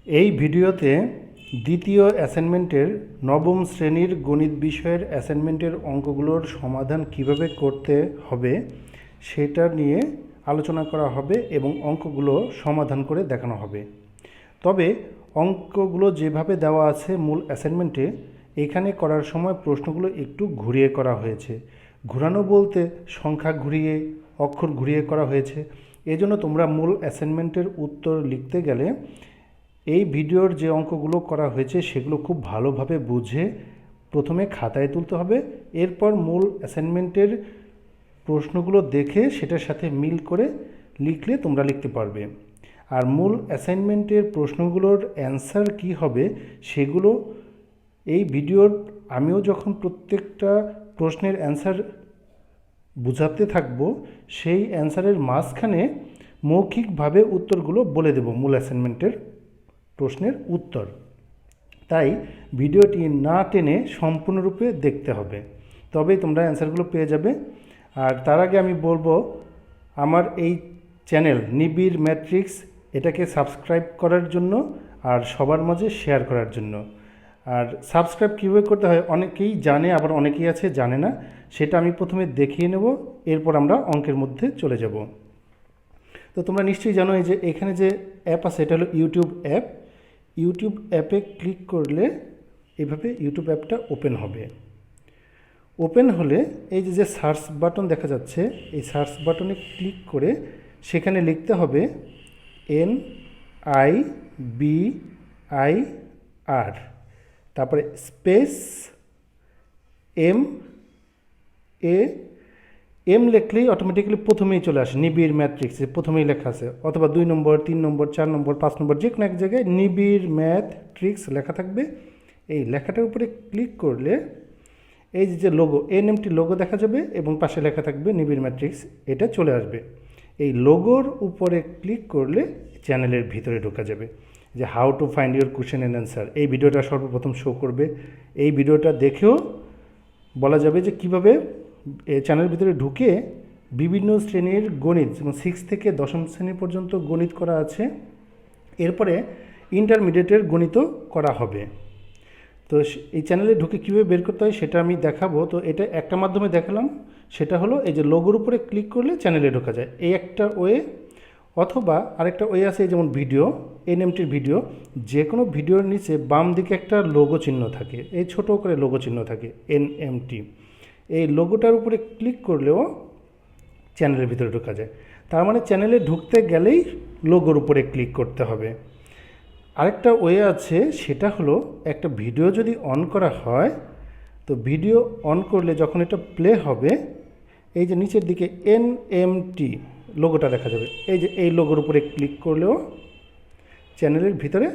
এই ভিডিওতে দ্বিতীয় অ্যাসাইনমেন্টের নবম শ্রেণীর গণিত বিষয়ের অ্যাসাইনমেন্টের অঙ্কগুলোর সমাধান কিভাবে করতে হবে সেটা নিয়ে আলোচনা করা হবে এবং অঙ্কগুলো সমাধান করে দেখানো হবে। তবে অঙ্কগুলো যেভাবে দেওয়া আছে মূল অ্যাসাইনমেন্টে, এখানে করার সময় প্রশ্নগুলো একটু ঘুরিয়ে করা হয়েছে। ঘোরানো বলতে সংখ্যা ঘুরিয়ে, অক্ষর ঘুরিয়ে করা হয়েছে। এজন্য তোমরা মূল অ্যাসাইনমেন্টের উত্তর লিখতে গেলে এই ভিডিওর যে অঙ্কগুলো করা হয়েছে সেগুলো খুব ভালোভাবে বুঝে প্রথমে খাতায় তুলতে হবে, এরপর মূল অ্যাসাইনমেন্টের প্রশ্নগুলো দেখে সেটার সাথে মিল করে লিখলে তোমরা লিখতে পারবে। আর মূল অ্যাসাইনমেন্টের প্রশ্নগুলোর অ্যান্সার কী হবে সেগুলো এই ভিডিওর আমিও যখন প্রত্যেকটা প্রশ্নের অ্যান্সার বুঝাতে থাকবো, সেই অ্যান্সারের মাঝখানে মৌখিকভাবে উত্তরগুলো বলে দেব মূল অ্যাসাইনমেন্টের প্রশ্নের উত্তর। তাই ভিডিওটি না টেনে সম্পূর্ণরূপে দেখতে হবে, তবেই তোমরা অ্যান্সারগুলো পেয়ে যাবে। আর তার আগে আমি বলবো, আমার এই চ্যানেল নিবিড় ম্যাট্রিক্স, এটাকে সাবস্ক্রাইব করার জন্য আর সবার মাঝে শেয়ার করার জন্য। আর সাবস্ক্রাইব কীভাবে করতে হয় অনেকেই জানে, আবার অনেকেই আছে জানে না, সেটা আমি প্রথমে দেখিয়ে নেব, এরপর আমরা অঙ্কের মধ্যে চলে যাব। তো তোমরা নিশ্চয়ই জানো এই যে এখানে যে অ্যাপ আছে এটা হলো ইউটিউব অ্যাপ। ইউটিউব অ্যাপে ক্লিক করলে এভাবে ইউটিউব অ্যাপটা ওপেন হবে। ওপেন হলে এই যে সার্চ বাটন দেখা যাচ্ছে, এই সার্চ বাটনে ক্লিক করে সেখানে লিখতে হবে NIBIR, তারপরে স্পেস এম লিখলেই অটোমেটিক্যালি প্রথমেই চলে আসে নিবিড় ম্যাট্রিক্সে, প্রথমেই লেখা আছে, অথবা 2 নম্বর 3 নম্বর 4 নম্বর 5 নম্বর যে কোনো এক জায়গায় নিবিড় ম্যাট্রিক্স লেখা থাকবে। এই লেখাটার উপরে ক্লিক করলে এই যে লোগো NMT লোগো দেখা যাবে এবং পাশে লেখা থাকবে নিবিড় ম্যাট্রিক্স, এটা চলে আসবে। এই লোগোর উপরে ক্লিক করলে চ্যানেলের ভিতরে ঢোকা যাবে। যে how to find your question and answer, এই ভিডিওটা সর্বপ্রথম শো করবে। এই ভিডিওটা দেখেও বলা যাবে যে কীভাবে চ্যানেলের ভিতরে ঢুকে বিভিন্ন শ্রেণীর গণিত, যেমন 6 থেকে 10ম শ্রেণী পর্যন্ত গণিত করা আছে, এরপরে ইন্টারমিডিয়েটের গণিতও করা হবে। তো এই চ্যানেলে ঢুকে কীভাবে বের করতে হয় সেটা আমি দেখাবো। তো এটা একটা মাধ্যমে দেখালাম, সেটা হলো এই যে লোগোর উপরে ক্লিক করলে চ্যানেলে ঢোকা যায়, এই একটা ওয়ে। অথবা আরেকটা ওয়ে আছে, যেমন ভিডিও, NMTর ভিডিও, যে কোনো ভিডিওর নিচে বাম দিকে একটা লোগো চিহ্ন থাকে, এই ছোটো করে লোগো চিহ্ন থাকে NMT, এই লোগোটার উপরে ক্লিক করলেও চ্যানেলের ভিতরে ঢোকা যায়। তার মানে চ্যানেলে ঢুকতে গেলেই লোগোর উপরে ক্লিক করতে হবে। আরেকটা ওয়ে আছে, সেটা হলো একটা ভিডিও যদি অন করা হয়, তো ভিডিও অন করলে যখন এটা প্লে হবে, এই যে নিচের দিকে NMT লোগোটা দেখা যাবে, এই যে এই লোগোর উপরে ক্লিক করলেও চ্যানেলের ভিতরে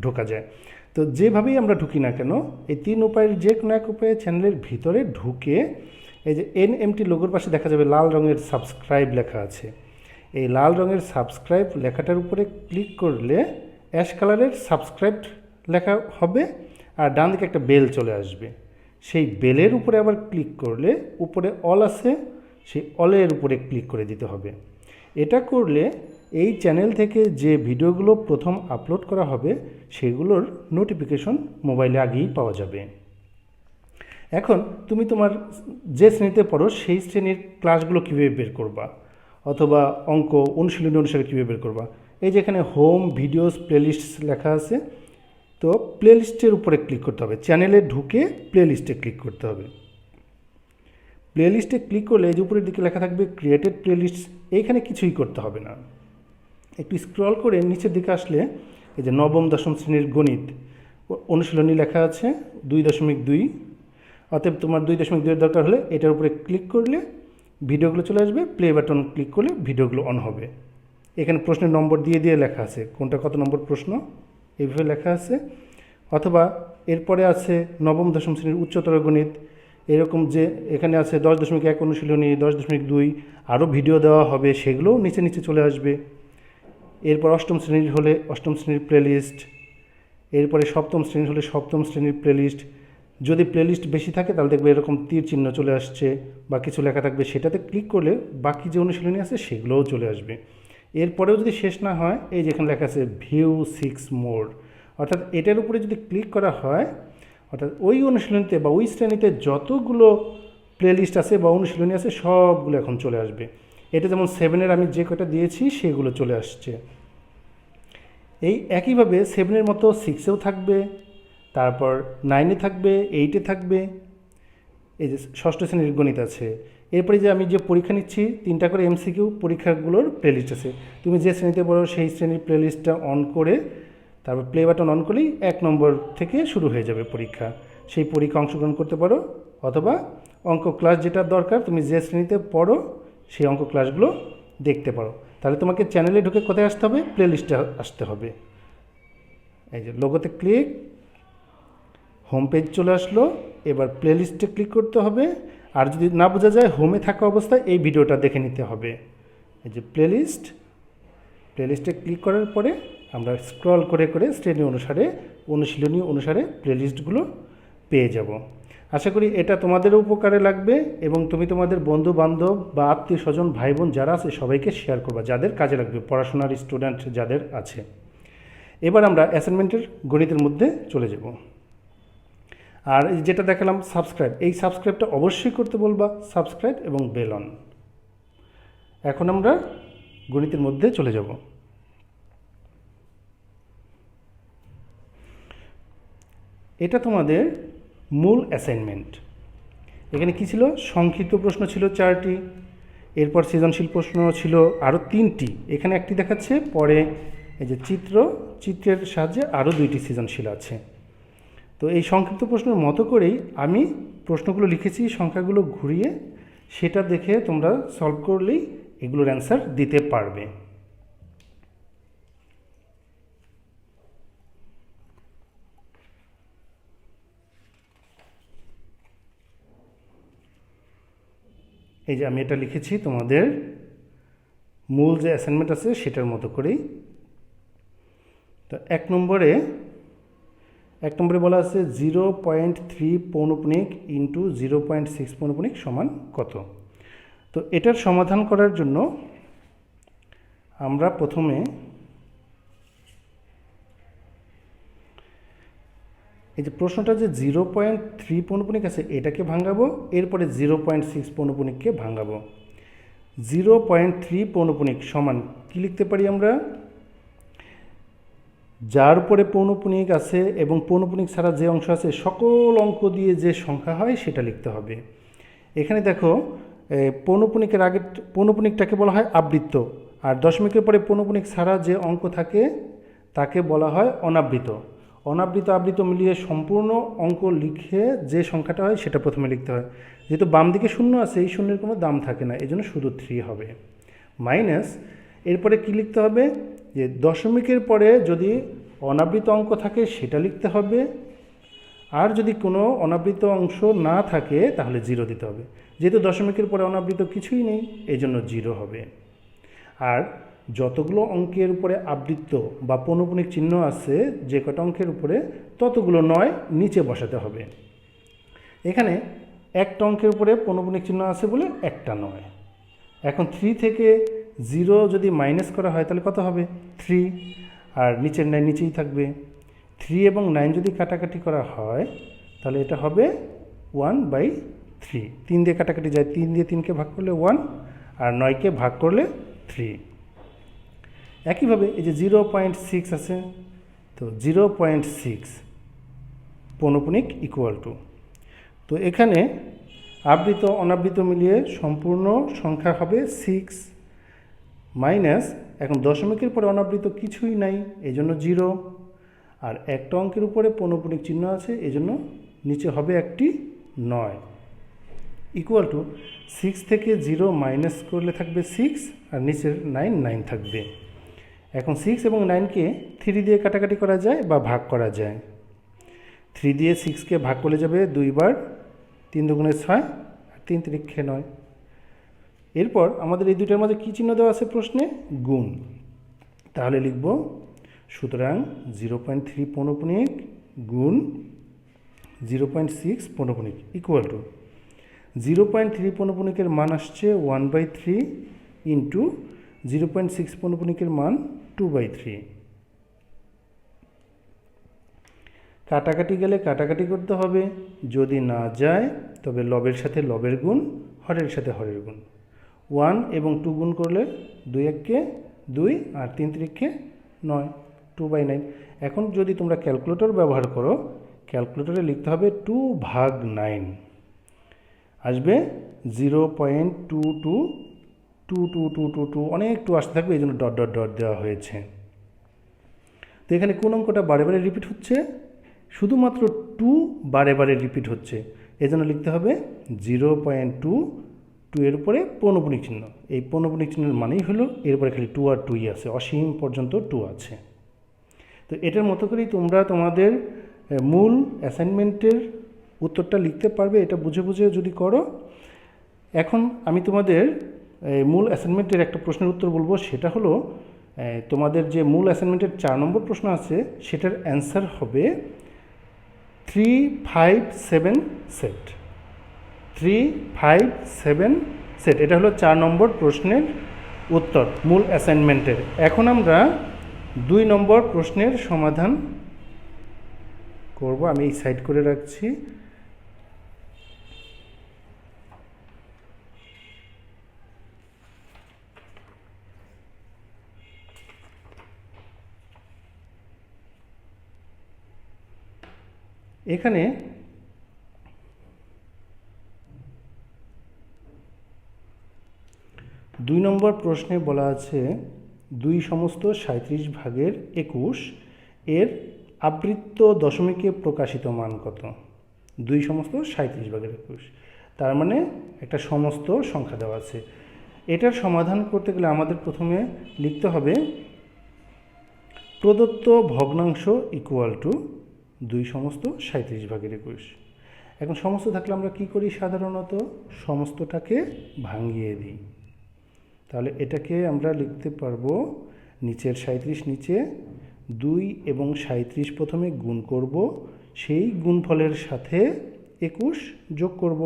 ঢোকা যায়। তো যেভাবেই আমরা ঢুকি না কেন, এই 3 উপায়ের যে কোনো এক উপায়ে চ্যানেলের ভিতরে ঢুকে এই যে NMT লোগোর পাশে দেখা যাবে লাল রঙের সাবস্ক্রাইব লেখা আছে, এই লাল রঙের সাবস্ক্রাইব লেখাটার উপরে ক্লিক করলে অ্যাশ কালারের সাবস্ক্রাইব লেখা হবে, আর ডান দিকে একটা বেল চলে আসবে। সেই বেলের উপরে আবার ক্লিক করলে উপরে অল আছে, সেই অলের উপরে ক্লিক করে দিতে হবে। এটা করলে এই চ্যানেল থেকে যে ভিডিওগুলো প্রথম আপলোড করা হবে সেগুলোর নোটিফিকেশন মোবাইলে আগেই পাওয়া যাবে। এখন তুমি তোমার যে শ্রেণীতে পড়ো সেই শ্রেণীর ক্লাসগুলো কীভাবে বের করবা, অথবা অঙ্ক অনুশীলনী অনুসারে কীভাবে বের করবা, এই যে এখানে হোম ভিডিওস প্লেলিস্ট লেখা আছে, তো প্লেলিস্টের উপরে ক্লিক করতে হবে, চ্যানেলে ঢুকে প্লেলিস্টে ক্লিক করতে হবে। প্লেলিস্টে ক্লিক করলে এই যে উপরের দিকে লেখা থাকবে ক্রিয়েটেড প্লেলিস্ট, এইখানে কিছুই করতে হবে না। একটু স্ক্রল করে নিচের দিকে আসলে এই যে নবম 10ম শ্রেণীর গণিত অনুশীলনী লেখা আছে 2.2, অতএব তোমার 2.2 এর দরকার হলে এটার উপরে ক্লিক করলে ভিডিওগুলো চলে আসবে, প্লে বাটন ক্লিক করলে ভিডিওগুলো অন হবে। এখানে প্রশ্নের নম্বর দিয়ে দিয়ে লেখা আছে, কোনটা কত নম্বর প্রশ্ন এইভাবে লেখা আছে। অথবা এরপরে আছে নবম 10ম শ্রেণীর উচ্চতর গণিত, এরকম যে এখানে আছে 10.1 অনুশীলনী, 10.2, আরও ভিডিও দেওয়া হবে, সেগুলোও নিচে নিচে চলে আসবে। এরপর 8ম শ্রেণীর হলে 8ম শ্রেণীর প্লেলিস্ট, এরপরে 7ম শ্রেণীর হলে 7ম শ্রেণীর প্লেলিস্ট। যদি প্লেলিস্ট বেশি থাকে তাহলে দেখবে এরকম তীর চিহ্ন চলে আসছে বা কিছু লেখা থাকবে, সেটাতে ক্লিক করলে বাকি যে অনুশীলনী আছে সেগুলোও চলে আসবে। এরপরেও যদি শেষ না হয়, এই যেখানে লেখা আছে ভিউ 6 মোর, অর্থাৎ এটার উপরে যদি ক্লিক করা হয়, অর্থাৎ ওই অনুশীলনীতে বা ওই শ্রেণীতে যতগুলো প্লেলিস্ট আছে বা অনুশীলনী আছে সবগুলো এখন চলে আসবে। এটা যেমন 7-এর আমি যে কটা দিয়েছি সেগুলো চলে আসছে। এই একইভাবে 7-এর মতো 6-এও থাকবে, তারপর 9-এ থাকবে, 8-এ থাকবে। এই যে ষষ্ঠ শ্রেণীর গণিত আছে। এরপরে যে আমি যে পরীক্ষা নিচ্ছি 3টা করে MCQ পরীক্ষাগুলোর প্লেলিস্ট আছে। তুমি যে শ্রেণীতে পড়ো সেই শ্রেণীর প্লেলিস্টটা অন করে তারপর প্লে বাটন অন করলেই 1 নম্বর থেকে শুরু হয়ে যাবে পরীক্ষা। সেই পরীক্ষা অংশগ্রহণ করতে পারো, অথবা অঙ্ক ক্লাস যেটা দরকার তুমি যে শ্রেণীতে পড়ো সেই অঙ্ক ক্লাসগুলো দেখতে পারো। তাহলে তোমাকে চ্যানেলে ঢুকে কোথায় আসতে হবে? প্লেলিস্টে আসতে হবে। এই যে লোগোতে ক্লিক, হোম পেজ চলে আসলো। এবার প্লেলিস্টে ক্লিক করতে হবে, আর যদি না বোঝা যায় হোমে থাকা অবস্থায় এই ভিডিওটা দেখে নিতে হবে। এই যে প্লেলিস্টে ক্লিক করার পরে আমরা স্ক্রল করে করে শ্রেণী অনুসারে অনুশীলনী অনুসারে প্লেলিস্টগুলো পেয়ে যাব। আশা করি এটা তোমাদেরও উপকারে লাগবে এবং তুমি তোমাদের বন্ধু বান্ধব বা আত্মীয় স্বজন ভাই বোন যারা আছে সবাইকে শেয়ার করবা, যাদের কাজে লাগবে, পড়াশোনার স্টুডেন্ট যাদের আছে। এবার আমরা অ্যাসাইনমেন্টের গণিতের মধ্যে চলে যাব। আর যেটা দেখালাম সাবস্ক্রাইব, এই সাবস্ক্রাইবটা অবশ্যই করতে বলবা, সাবস্ক্রাইব এবং বেল অন। এখন আমরা গণিতের মধ্যে চলে যাব। এটা তোমাদের মূল অ্যাসাইনমেন্ট। এখানে কি ছিল? সংক্ষিপ্ত প্রশ্ন ছিল 4টি, এরপর সৃজনশীল প্রশ্ন ছিল আরও 3টি, এখানে একটি দেখাচ্ছে, পরে এই যে চিত্রের সাহায্যে আরও 2টি সৃজনশীল আছে। তো এই সংক্ষিপ্ত প্রশ্নের মতো করেই আমি প্রশ্নগুলো লিখেছি, সংখ্যাগুলো ঘুরিয়ে, সেটা দেখে তোমরা সলভ করলেই এগুলোর অ্যান্সার দিতে পারবে। এই যে আমি এটা লিখেছি তোমাদের মূল যে অ্যাসাইনমেন্ট আছে সেটার মতো করেই। তো 1 নম্বরে বলা আছে 0.3 পৌনঃপুনিক ইন্টু 0.6 পৌনঃপুনিক সমান কত? তো এটার সমাধান করার জন্য আমরা প্রথমে এই যে প্রশ্নটা যে 0.3 পৌনঃপুনিক আছে এটাকে ভাঙাবো, এরপরে 0.6 পৌনঃপুনিককে ভাঙাবো। 0.3 পৌনঃপুনিক সমান কি লিখতে পারি আমরা? যার উপরে পৌনঃপুনিক আছে এবং পৌনঃপুনিক ছাড়া যে অংশ আছে সকল অঙ্ক দিয়ে যে সংখ্যা হয় সেটা লিখতে হবে। এখানে দেখো পৌনঃপুনিকের আগে পৌনঃপুনিকটাকে বলা হয় আবৃত্ত, আর দশমিকের পরে পৌনঃপুনিক ছাড়া যে অঙ্ক থাকে তাকে বলা হয় অনাবৃত। অনাবৃত আবৃত মিলিয়ে সম্পূর্ণ অঙ্ক লিখে যে সংখ্যাটা হয় সেটা প্রথমে লিখতে হয়। যেহেতু বাম দিকে শূন্য আছে, এই শূন্যের কোনো দাম থাকে না, এই জন্য শুধু 3 হবে। মাইনাস এরপরে কি লিখতে হবে? যে দশমিকের পরে যদি অনাবৃত অঙ্ক থাকে সেটা লিখতে হবে, আর যদি কোনো অনাবৃত অংশ না থাকে তাহলে 0 দিতে হবে। যেহেতু দশমিকের পরে অনাবৃত কিছুই নেই এই জন্য 0 হবে। আর যতগুলো অঙ্কের উপরে আবৃত্ত বা পৌনঃপুনিক চিহ্ন আছে যে কটা অঙ্কের উপরে, ততগুলো 9 নিচে বসাতে হবে। এখানে একটা অঙ্কের উপরে পৌনঃপুনিক চিহ্ন আছে বলে একটা 9। এখন 3 থেকে 0 যদি মাইনাস করা হয় তাহলে কত হবে? 3, আর নিচের 9 নিচেই থাকবে। 3 এবং 9 যদি কাটাকাটি করা হয় তাহলে এটা হবে 1/3। 3 দিয়ে কাটাকাটি যায়, 3 দিয়ে 3কে ভাগ করলে 1, আর 9কে ভাগ করলে 3। একইভাবে এই যে 0.6 আছে, তো 0.6 পৌনঃপুনিক ইকুয়াল টু, তো এখানে আবৃত অনাবৃত মিলিয়ে সম্পূর্ণ সংখ্যা হবে 6 মাইনাস, এখন দশমিকের পরে অনাবৃত কিছুই নাই এই জন্য 0, আর একটা অঙ্কের উপরে পৌনঃপুনিক চিহ্ন আছে এই জন্য নিচে হবে একটি 9, ইকুয়াল টু 6 থেকে 0 মাইনাস করলে থাকবে 6, আর নিচের 9 থাকবে। এখন 6 এবং 9কে 3 দিয়ে কাটাকাটি করা যায় বা ভাগ করা যায়। 3 দিয়ে 6কে ভাগ করলে যাবে 2 বার, 3 দুগুণে 6, আর 3 তিরিক্ষে 9। এরপর আমাদের এই দুইটার মাঝে কী চিহ্ন দেওয়া আছে প্রশ্নে? গুণ। তাহলে লিখব সুতরাং 0.3 পৌনঃপুনিক গুণ 0.6 পৌনঃপুনিক ইকুয়াল টু 0.3 পৌনঃপুনিকের মান আসছে 1/3 ইন্টু 0.6 পৌনঃপুনিকের মান 2/3। কাটাকাটি গেলে কাটাকাটি করতে হবে, যদি না যায় তবে লবের সাথে লবের গুণ, হরের সাথে হরের গুণ। 1 এবং 2 গুণ করলে 2 1-কে 2 আর 3 3-কে 9, 2/9। এখন যদি তোমরা ক্যালকুলেটর ব্যবহার করো, ক্যালকুলেটরে লিখতে হবে 2/9, আসবে 0.222222, অনেক টু আসতে থাকবে, এই জন্য ডট ডট ডট দেওয়া হয়েছে। তো এখানে কোন অঙ্কটা বারে বারে রিপিট হচ্ছে? শুধুমাত্র 2 বারে বারে রিপিট হচ্ছে, এজন্য লিখতে হবে 0.22 এর উপরে পৌনঃপুনিক চিহ্ন। এই পৌনঃপুনিক চিহ্নের মানেই হলো এর উপরে খালি 2 আর 2ই আছে, অসীম পর্যন্ত 2 আছে। তো এটার মতো করেই তোমরা তোমাদের মূল অ্যাসাইনমেন্টের উত্তরটা লিখতে পারবে, এটা বুঝে বুঝে যদি করো। এখন আমি তোমাদের মূল অ্যাসাইনমেন্টের একটা প্রশ্নের উত্তর বলবো, সেটা হলো তোমাদের যে মূল অ্যাসাইনমেন্টের 4 নম্বর প্রশ্ন আছে সেটার অ্যান্সার হবে 3, 5, 7 সেট। 3, 5, 7 সেট, এটা হলো 4 নম্বর প্রশ্নের উত্তর মূল অ্যাসাইনমেন্টের। এখন আমরা 2 নম্বর প্রশ্নের সমাধান করব, আমি এই সাইড করে রাখছি। এখানে 2 নম্বর প্রশ্নে বলা আছে 2 সমস্ত 37 ভাগের 21 এর আবৃত্ত দশমিকে প্রকাশিত মান কত? 2 সমস্ত 37 ভাগের 21, তার মানে একটা সমস্ত সংখ্যা দেওয়া আছে। এটার সমাধান করতে গেলে আমাদের প্রথমে লিখতে হবে প্রদত্ত ভগ্নাংশ ইকুয়াল টু 2 সমস্ত 37 ভাগের 21। এখন সমস্ত থাকলে আমরা কি করি? সাধারণত সমস্তটাকে ভাঙিয়ে দিই। তাহলে এটাকে আমরা লিখতে পারবো নিচের 37 নিচে, 2 এবং 37 প্রথমে গুণ করব, সেই গুণফলের সাথে 21 যোগ করব,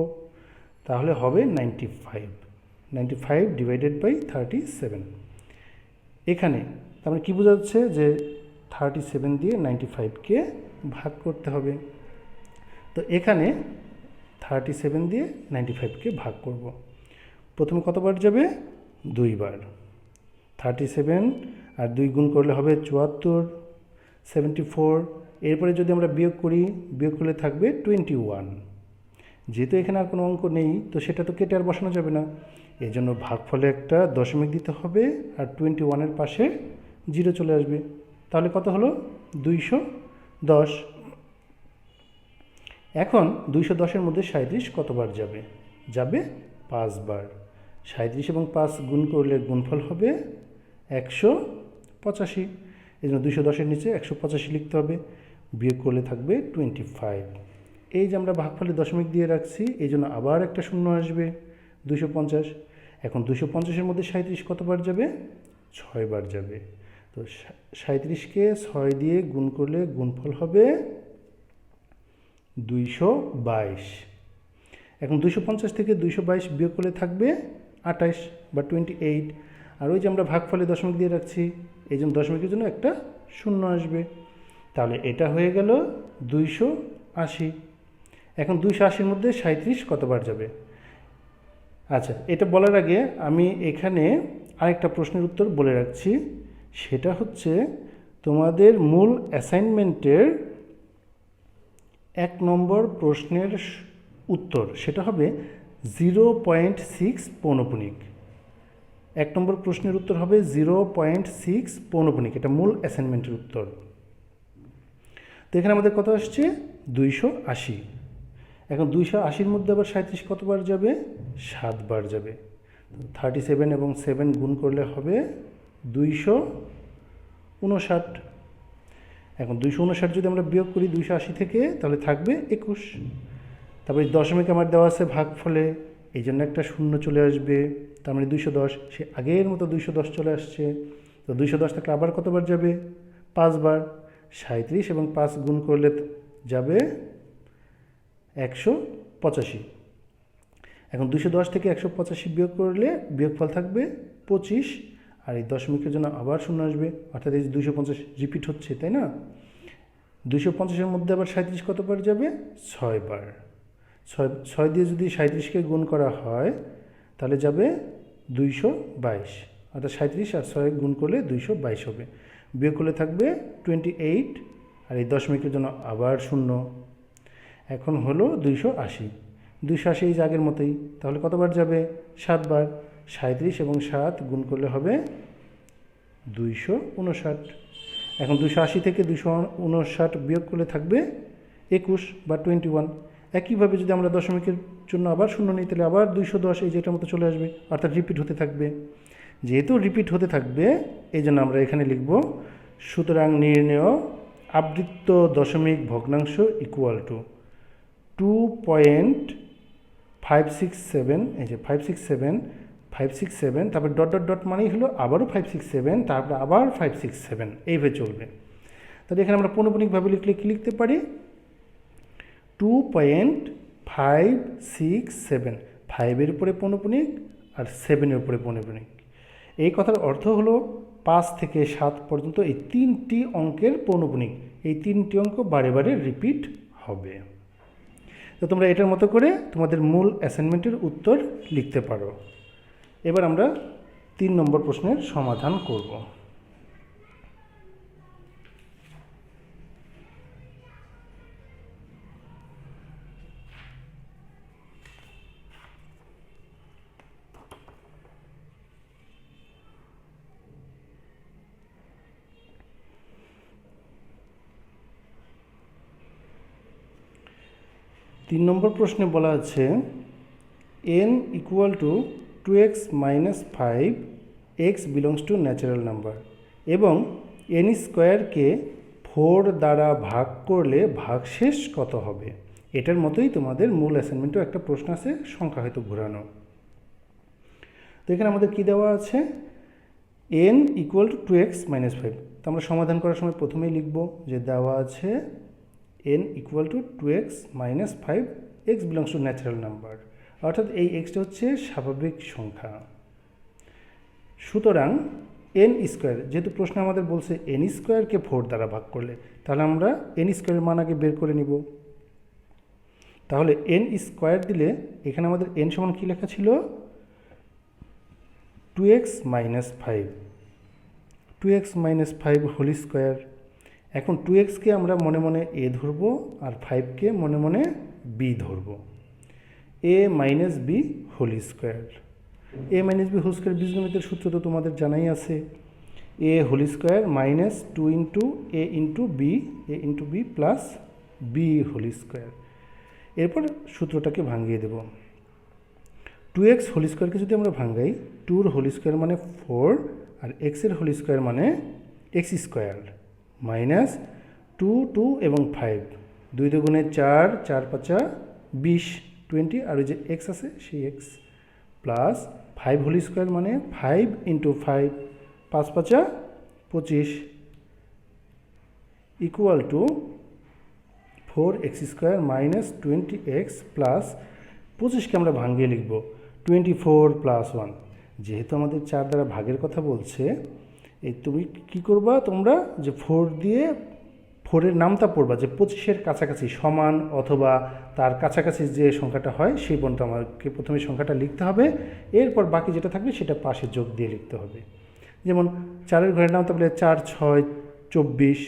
তাহলে হবে 95। 95 ডিভাইডেড বাই 37। এখানে তারপরে কী বোঝা যাচ্ছে যে 37 দিয়ে 95কে ভাগ করতে হবে। তো এখানে 37 দিয়ে 95কে ভাগ করব। প্রথমে কতবার যাবে? 2 বার। 37 আর 2 গুণ করলে হবে 74, 74। এরপরে যদি আমরা বিয়োগ করি, বিয়োগ করলে থাকবে 21। যেহেতু এখানে আর কোনো অঙ্ক নেই, তো সেটা তো কেটে আর বসানো যাবে না, এই জন্য ভাগফলে একটা দশমিক দিতে হবে, আর 21-এর পাশে 0 চলে আসবে। তাহলে কত হলো? 210। এখন 210-এর মধ্যে 37 কতবার যাবে? যাবে 5 বার। 37 এবং 5 গুণ করলে গুণফল হবে 185। এই জন্য 210-এর নিচে 185 লিখতে হবে, বিয়োগ করলে থাকবে 25। এই যে আমরা ভাগফলে দশমিক দিয়ে রাখছি, এই জন্য আবার একটা শূন্য আসবে, 250। এখন 250-এর মধ্যে 37 কতবার যাবে? 6 বার যাবে। তো 37কে 6 দিয়ে গুণ করলে গুণফল হবে 222। এখন 250 থেকে 222 বিয়োগ করলে থাকবে 28 বা 28। আর ওই যে আমরা ভাগফলে দশমিক দিয়ে রাখছি, এই জন্য দশমিকের জন্য একটা শূন্য আসবে, তাহলে এটা হয়ে গেল 280। এখন 280-এর মধ্যে 37 কতবার যাবে? আচ্ছা, এটা বলার আগে আমি এখানে আরেকটা প্রশ্নের উত্তর বলে রাখছি, সেটা হচ্ছে তোমাদের মূল অ্যাসাইনমেন্টের 1 নম্বর প্রশ্নের উত্তর, সেটা হবে 0.6 পৌনঃপুনিক। 1 নম্বর প্রশ্নের উত্তর হবে 0.6 পৌনঃপুনিক, এটা মূল অ্যাসাইনমেন্টের উত্তর। তো এখানে আমাদের কত আসছে? 280। এখন 280-র মধ্যে আবার 37 কতবার যাবে? 7 বার যাবে। 37 এবং 7 গুণ করলে হবে 259। এখন 259 যদি আমরা বিয়োগ করি 280 থেকে, তাহলে থাকবে 21। তারপরে দশমিক আমার দেওয়া আছে ভাগফলে, এই জন্য একটা শূন্য চলে আসবে, তার মানে 210। সে আগের মতো 210 চলে আসছে। তো 210 থাকলে আবার কতবার যাবে? 5 বার। 37 এবং 5 গুণ করলে যাবে 185। এখন 210 থেকে 185 বিয়োগ করলে বিয়োগফল থাকবে 25, আর এই দশমিকের জন্য আবার শূন্য আসবে, অর্থাৎ এই 250 রিপিট হচ্ছে, তাই না? 250-এর মধ্যে আবার 37 কতবার যাবে? 6 বার। 6 দিয়ে যদি 37কে গুণ করা হয় তাহলে যাবে 222, অর্থাৎ 37 আর 6 গুণ করলে 222 হবে। বিয়োগ করলে থাকবে 28, আর এই দশমিকের জন্য আবার 0। এখন হলো 280। 280 এই আগের মতোই, তাহলে কতবার যাবে? 7 বার। 37 এবং 7 গুণ করলে হবে 259। এখন 280 থেকে 259 বিয়োগ করলে থাকবে 21 বা 21। একইভাবে যদি আমরা দশমিকের জন্য আবার 0 নিই তাহলে আবার 210 এই যেটার মতো চলে আসবে, অর্থাৎ রিপিট হতে থাকবে। যেহেতু রিপিট হতে থাকবে এই জন্য আমরা এখানে লিখব, সুতরাং নির্ণেয় আবৃত্ত দশমিক ভগ্নাংশ ইকুয়াল টু 2.567, এই যে 567, তারপর ডট ডট ডট মানেই হলো আবারও 567, তারপর আবার 567, এইভাবে চলবে। তাহলে এখানে আমরা পৌনঃপুনিকভাবে লিখলে কী লিখতে পারি? 2.567, 5-এর উপরে পৌনঃপুনিক আর 7-এর উপরে পৌনঃপুনিক। এই কথার অর্থ হলো 5 থেকে 7 পর্যন্ত এই 3টি অঙ্কের পৌনঃপুনিক, এই 3টি অঙ্ক বারে বারে রিপিট হবে। তো তোমরা এটার মতো করে তোমাদের মূল অ্যাসাইনমেন্টের উত্তর লিখতে পারো। এবার আমরা 3 নম্বর প্রশ্নের সমাধান করব। তিন নম্বর প্রশ্নে বলা আছে n equal to 2x minus 5, x belongs to natural number, এবং n স্কোয়ারকে 4 দ্বারা ভাগ করলে ভাগশেষ কত হবে? এটার মতোই তোমাদের মূল অ্যাসাইনমেন্টেও একটা প্রশ্ন আছে, সংখ্যা হয়তো ঘোরানো। তো এখানে আমাদের কী দেওয়া আছে? n equal to 2x minus 5। তো আমরা সমাধান করার সময় প্রথমেই লিখব যে দেওয়া আছে n equal to 2x minus 5, x belongs to natural number, অর্থাৎ এই এক্সটা হচ্ছে স্বাভাবিক সংখ্যা। সুতরাং n স্কোয়ার, যেহেতু প্রশ্ন আমাদের বলছে n স্কোয়ারকে 4 দ্বারা ভাগ করলে, তাহলে আমরা n স্কোয়ারের মান আগে বের করে নিব। তাহলে n স্কোয়ার দিলে এখানে আমাদের n সমান কী লেখা ছিল? 2x minus 5, 2x minus 5 whole square. এখন 2xকে আমরা মনে মনে a ধরব আর 5কে মনে মনে b ধরব। a minus b whole square. a minus b whole square বীজগণিতের সূত্র তো তোমাদের জানাই আছে, a whole square minus 2 into a into b plus b whole square. এরপর সূত্রটাকে ভাঙিয়ে দেব। 2x হোল স্কোয়ারকে যদি আমরা ভাঙাই, 2 হোল স্কোয়ার মানে 4, আর x-এর হোল স্কোয়ার মানে x স্কোয়ার, মাইনাস 2, 2 এবং 5, 2 দুগুণে 4, 4 পাঁচা 20, 20, আর ওই যে x আছে সেই x, প্লাস 5 হোল স্কোয়ার মানে 5 ইন্টু 5, 5 পাঁচা 25, equal to 4x square minus 20x plus 25কে আমরা ভাঙিয়ে লিখব 24 প্লাস 1। যেহেতু আমাদের 4 দ্বারা ভাগের কথা বলছে, এই তুমি কি করবা? তোমরা যে 4 দিয়ে 4-এর নামটা পড়বা যে 25-এর কাছাকাছি সমান অথবা তার কাছাকাছি যে সংখ্যাটা হয় সেই পর্যন্ত আমাকে প্রথমে সংখ্যাটা লিখতে হবে, এরপর বাকি যেটা থাকবে সেটা পাশে যোগ দিয়ে লিখতে হবে। যেমন 4-এর ঘরের নামটা বলে 4, 6, 24,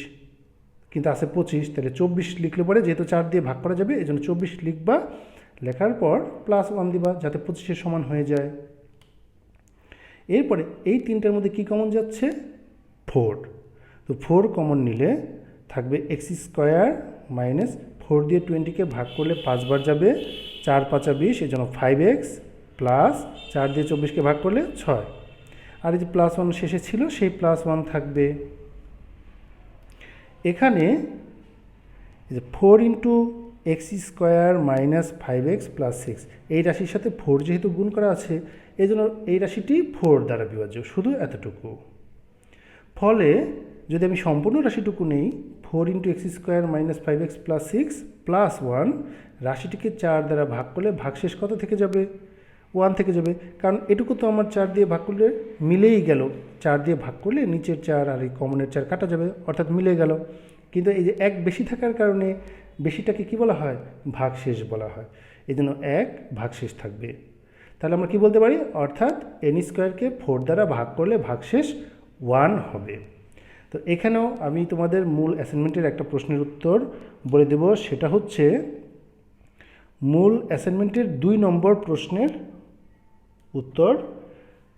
কিন্তু আছে 25, তাহলে 24 লিখলে পরে যেহেতু 4 দিয়ে ভাগ করা যাবে এই জন্য 24 লিখবা, লেখার পর প্লাস 1 দিবা যাতে 25-এর সমান হয়ে যায়। এরপরে এই তিনটার মধ্যে কি কমন যাচ্ছে? 4। তো 4 কমন নিলে থাকবে x স্কোয়ার মাইনাস 4 দিয়ে 20কে ভাগ করলে 5 বার যাবে, 4 পাঁচা 20, এই জন্য 5x প্লাস 4 দিয়ে 24কে ভাগ করলে 6, আর এই যে প্লাস 1 শেষে ছিল সেই প্লাস 1 থাকবে। এখানে 4 into x square minus 5x plus 6, এই রাশির সাথে 4 যেহেতু গুণ করা আছে এই জন্য এই রাশিটি 4 দ্বারা বিভাজ্য, শুধু এতটুকু। ফলে যদি আমি সম্পূর্ণ রাশিটুকু নেই, 4 into x square minus 5x plus 6 plus 1, রাশিটিকে 4 দ্বারা ভাগ করলে ভাগশেষ কত থেকে যাবে? 1 থেকে যাবে, কারণ এটুকু তো আমার 4 দিয়ে ভাগ করলে মিলেই গেল। 4 দিয়ে ভাগ করলে নিচের 4 আর এই কমনের 4 কাটা যাবে, অর্থাৎ মিলে গেল। কিন্তু এই যে এক বেশি থাকার কারণে বেশিটাকে কি বলা হয়, ভাগশেষ বলা হয়। এই জন্য এক ভাগশেষ থাকবে। তাহলে আমরা কি বলতে পারি, অর্থাৎ এন স্কোয়ারকে 4 দ্বারা ভাগ করলে ভাগশেষ 1 হবে। তো এখানেও আমি তোমাদের মূল অ্যাসাইনমেন্টের একটা প্রশ্নের উত্তর বলে দেব, সেটা হচ্ছে মূল অ্যাসাইনমেন্টের 2 নম্বর প্রশ্নের উত্তর।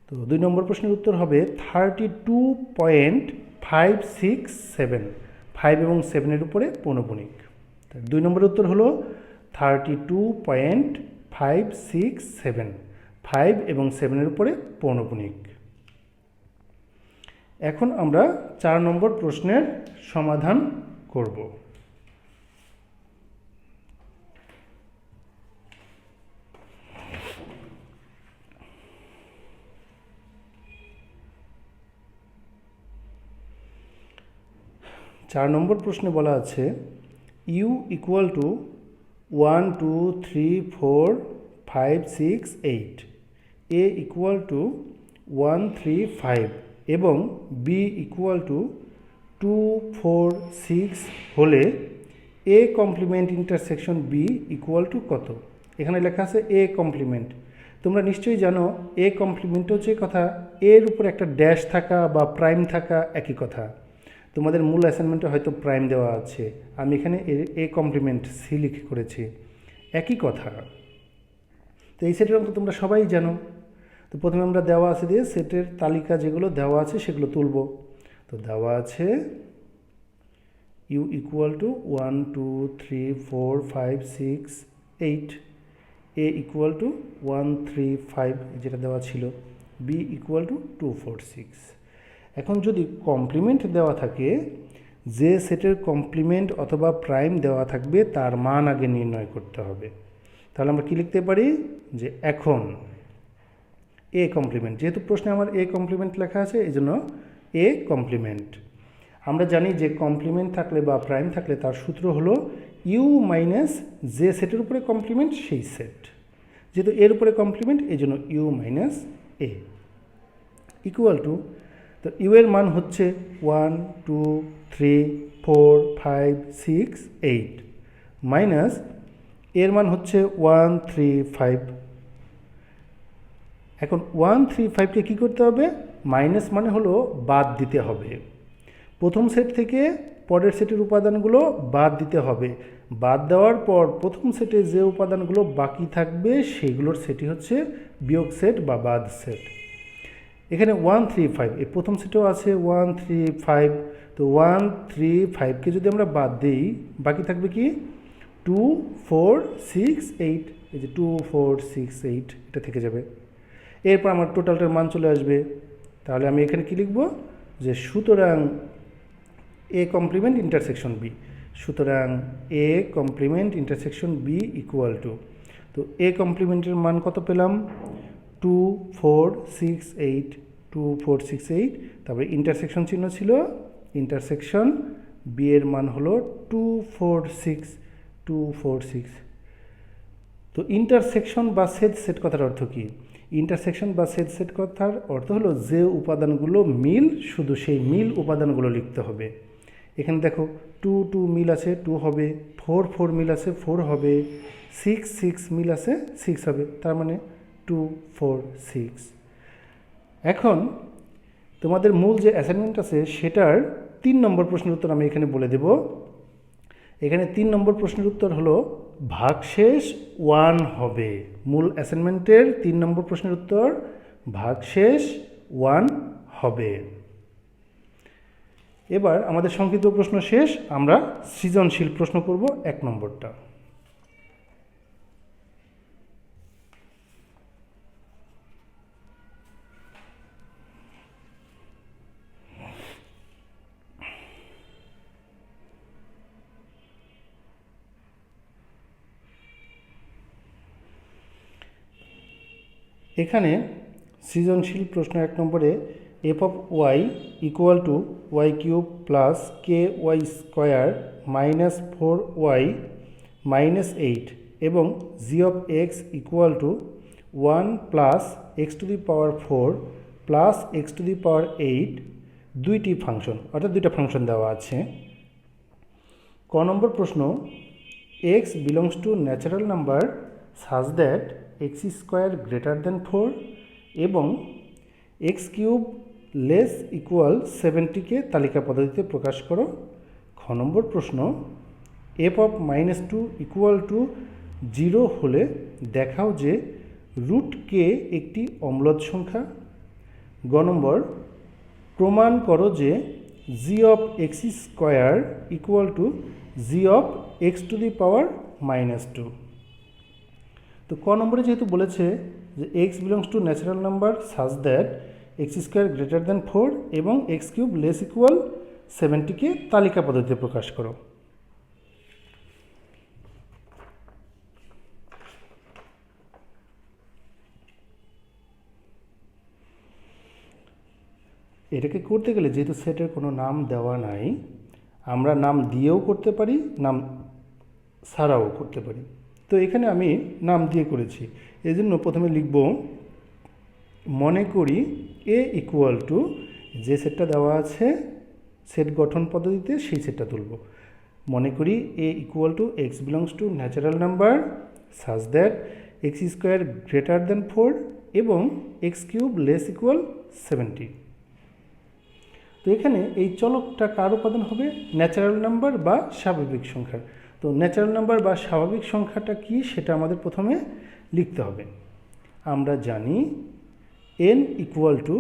তো 2 নম্বর প্রশ্নের উত্তর হবে 32.567, 5 এবং 7-এর উপরে পৌনঃপুনিক। 2 নম্বরের উত্তর হলো 32.567, 5 এবং 7-এর উপরে পৌনঃপুনিক। এখন আমরা 4 নম্বর প্রশ্নের সমাধান করব। চার নম্বর প্রশ্নে বলা আছে U equal to 1 2 3 4 5 6 8, A equal to 1 3 5 এবং বি ইকুয়াল টু 2 4 6 হলে A complement intersection B equal to কত। এখানে লেখা আছে এ কমপ্লিমেন্ট। তোমরা নিশ্চয়ই জানো এ কমপ্লিমেন্ট হচ্ছে কথা এর উপর একটা ড্যাশ থাকা বা প্রাইম থাকা একই কথা। তোমাদের মূল অ্যাসাইনমেন্টে হয়তো প্রাইম দেওয়া আছে, আমি এখানে এ কমপ্লিমেন্ট সি লিখে করেছি, একই কথা। তো এই সেটের অঙ্ক তোমরা সবাই জানো। তো প্রথমে আমরা দেওয়া আছে দিয়ে সেটের তালিকা যেগুলো দেওয়া আছে সেগুলো তুলব। তো দেওয়া আছে U equal to 1 2 3 4 5 6 8, A equal to 1 3 5 যেটা দেওয়া ছিল, বি ইকুয়াল টু 2 4 6। এখন যদি কমপ্লিমেন্ট দেওয়া থাকে, যে সেটের কমপ্লিমেন্ট অথবা প্রাইম দেওয়া থাকবে তার মান আগে নির্ণয় করতে হবে। তাহলে আমরা কি লিখতে পারি যে এখন এ কমপ্লিমেন্ট, যেহেতু প্রশ্নে আমার এ কমপ্লিমেন্ট লেখা আছে এই জন্য এ কমপ্লিমেন্ট। আমরা জানি যে কমপ্লিমেন্ট থাকলে বা প্রাইম থাকলে তার সূত্র হলো ইউ মাইনাস যে সেটের উপরে কমপ্লিমেন্ট সেই সেট, যেহেতু এর উপরে কমপ্লিমেন্ট এই জন্য U minus A equal to, তো ইউ এর মান হচ্ছে 1 2 3 4 5 6 8 মাইনাস এর মান হচ্ছে 1 3 5। এখন 1 3 5কে কী করতে হবে, মাইনাস মানে হলো বাদ দিতে হবে। প্রথম সেট থেকে পরের সেটের উপাদানগুলো বাদ দিতে হবে। বাদ দেওয়ার পর প্রথম সেটে যে উপাদানগুলো বাকি থাকবে সেগুলোর সেটই হচ্ছে বিয়োগ সেট বা বাদ সেট। এখানে 1 3 5 এই প্রথম সেটেও আছে 1 3 5, তো 1 3 5কে যদি আমরা বাদ দিই বাকি থাকবে কি 2 4 6 8, এই যে 2 4 6 8 এটা থেকে যাবে। এরপর আমার টোটালটার মান চলে আসবে। তাহলে আমি এখানে কি লিখব যে সুতরাং এ কমপ্লিমেন্ট ইন্টারসেকশন বি, সুতরাং A complement intersection B equal to, তো এ কমপ্লিমেন্টের মান কত পেলাম 2 4 6 8, 2 4 6 8, তারপরে ইন্টারসেকশন চিহ্ন ছিল, ইন্টারসেকশন বি এর মান হলো 2 4 6 2 4 6। তো ইন্টারসেকশন বা সেট সেট কথার অর্থ কি, ইন্টারসেকশন বা সেট সেট কথার অর্থ হলো যে উপাদানগুলো মিল শুধু সেই মিল উপাদানগুলো লিখতে হবে। এখানে দেখো 2 2 মিল আছে 2 হবে, 4 4 মিল আছে 4 হবে, 6 6 মিল আছে 6 হবে, তার মানে 2 4 6। এখন তোমাদের মূল যে অ্যাসাইনমেন্ট আছে সেটার 3 নম্বর প্রশ্নের উত্তর আমি এখানে বলে দেব। এখানে 3 নম্বর প্রশ্নের উত্তর হলো ভাগশেষ 1 হবে। মূল অ্যাসাইনমেন্টের 3 নম্বর প্রশ্নের উত্তর ভাগশেষ 1 হবে। এবার আমাদের সংক্ষিপ্ত প্রশ্ন শেষ, আমরা সৃজনশীল প্রশ্ন করব 1 নম্বরটা। এখানে সৃজনশীল প্রশ্ন 1 নম্বরে F of Y equal to Y cube plus K Y square minus 4y minus 8 এবং G of X equal to 1 plus X to the power 4 plus X to the power 8 দুইটি ফাংশন, অর্থাৎ দুইটা ফাংশন দেওয়া আছে। ক নম্বর প্রশ্ন, x belongs to natural number such that X square greater than 4 এবং X cube less equal 70কে তালিকা পদ্ধতিতে প্রকাশ করো। খ নম্বর প্রশ্ন, এফ অফ -2 ইকুয়াল টু 0 হলে দেখাও যে রুট কে একটি অম্লজ সংখ্যা। গ নম্বর, প্রমাণ করো যে G of X square equal to G of X to the power -2। তো ক নম্বরে যেহেতু বলেছে যে X belongs to natural number such that X square greater than 4 এবং এক্স কিউব লেস ইকুয়াল 70কে তালিকা পদ্ধতিতে প্রকাশ করো। এটাকে করতে গেলে যেহেতু সেটের কোনো নাম দেওয়া নাই, আমরা নাম দিয়েও করতে পারি, নাম ছাড়াও করতে পারি। তো এখানে আমি নাম দিয়ে করেছি, এই জন্য প্রথমে লিখব মনে করি এ ইকুয়াল টু, যে সেটটা দেওয়া আছে সেট গঠন পদ্ধতিতে সেই সেটটা তুলব। মনে করি A equal to X belongs to natural number such that X square greater than 4 এবং এক্স কিউব লেস ইকুয়াল 70। তো এখানে এই চলকটা কার উপাদান হবে? ন্যাচারাল নাম্বার বা স্বাভাবিক সংখ্যার। তো ন্যাচারাল নাম্বার বা স্বাভাবিক সংখ্যাটা কি সেটা আমাদের প্রথমে লিখতে হবে। আমরা জানি n equal to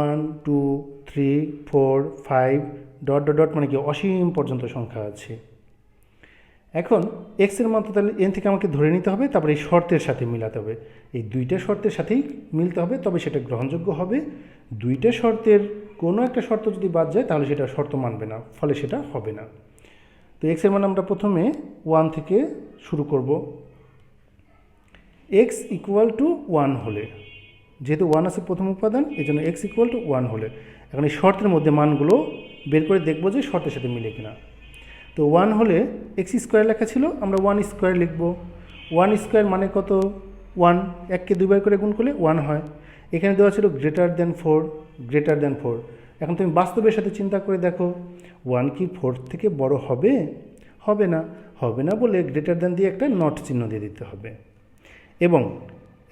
1 2 3 4 5 dot dot dot, মানে কি অসীম পর্যন্ত সংখ্যা আছে। এখন এক্সের মান তো তাহলে এন থেকে আমাকে ধরে নিতে হবে, তারপরে এই শর্তের সাথে মিলাতে হবে। এই দুইটা শর্তের সাথেই মিলতে হবে, তবে সেটা গ্রহণযোগ্য হবে। দুইটা শর্তের কোনো একটা শর্ত যদি বাদ যায় তাহলে সেটা শর্ত মানবে না, ফলে সেটা হবে না। তো এক্সের মান আমরা প্রথমে 1 থেকে শুরু করব। এক্স ইকুয়াল টু 1 হলে, যেহেতু 1 আছে প্রথম উপাদান, এই জন্য এক্স ইকুয়াল টু 1 হলে এখন এই শর্তের মধ্যে মানগুলো বের করে দেখব যে শর্তের সাথে মিলে কিনা। তো 1 হলে এক্স স্কোয়ার লেখা ছিল, আমরা 1 স্কোয়ার লিখব। 1 স্কোয়ার মানে কত? 1। 1কে দুইবার করে গুণ করলে 1 হয়। এখানে দেওয়া ছিল গ্রেটার দ্যান 4, গ্রেটার দ্যান 4। এখন তুমি বাস্তবের সাথে চিন্তা করে দেখো, 1 কি 4 থেকে বড় হবে? হবে না। হবে না বলে গ্রেটার দ্যান দিয়ে একটা নট চিহ্ন দিয়ে দিতে হবে। এবং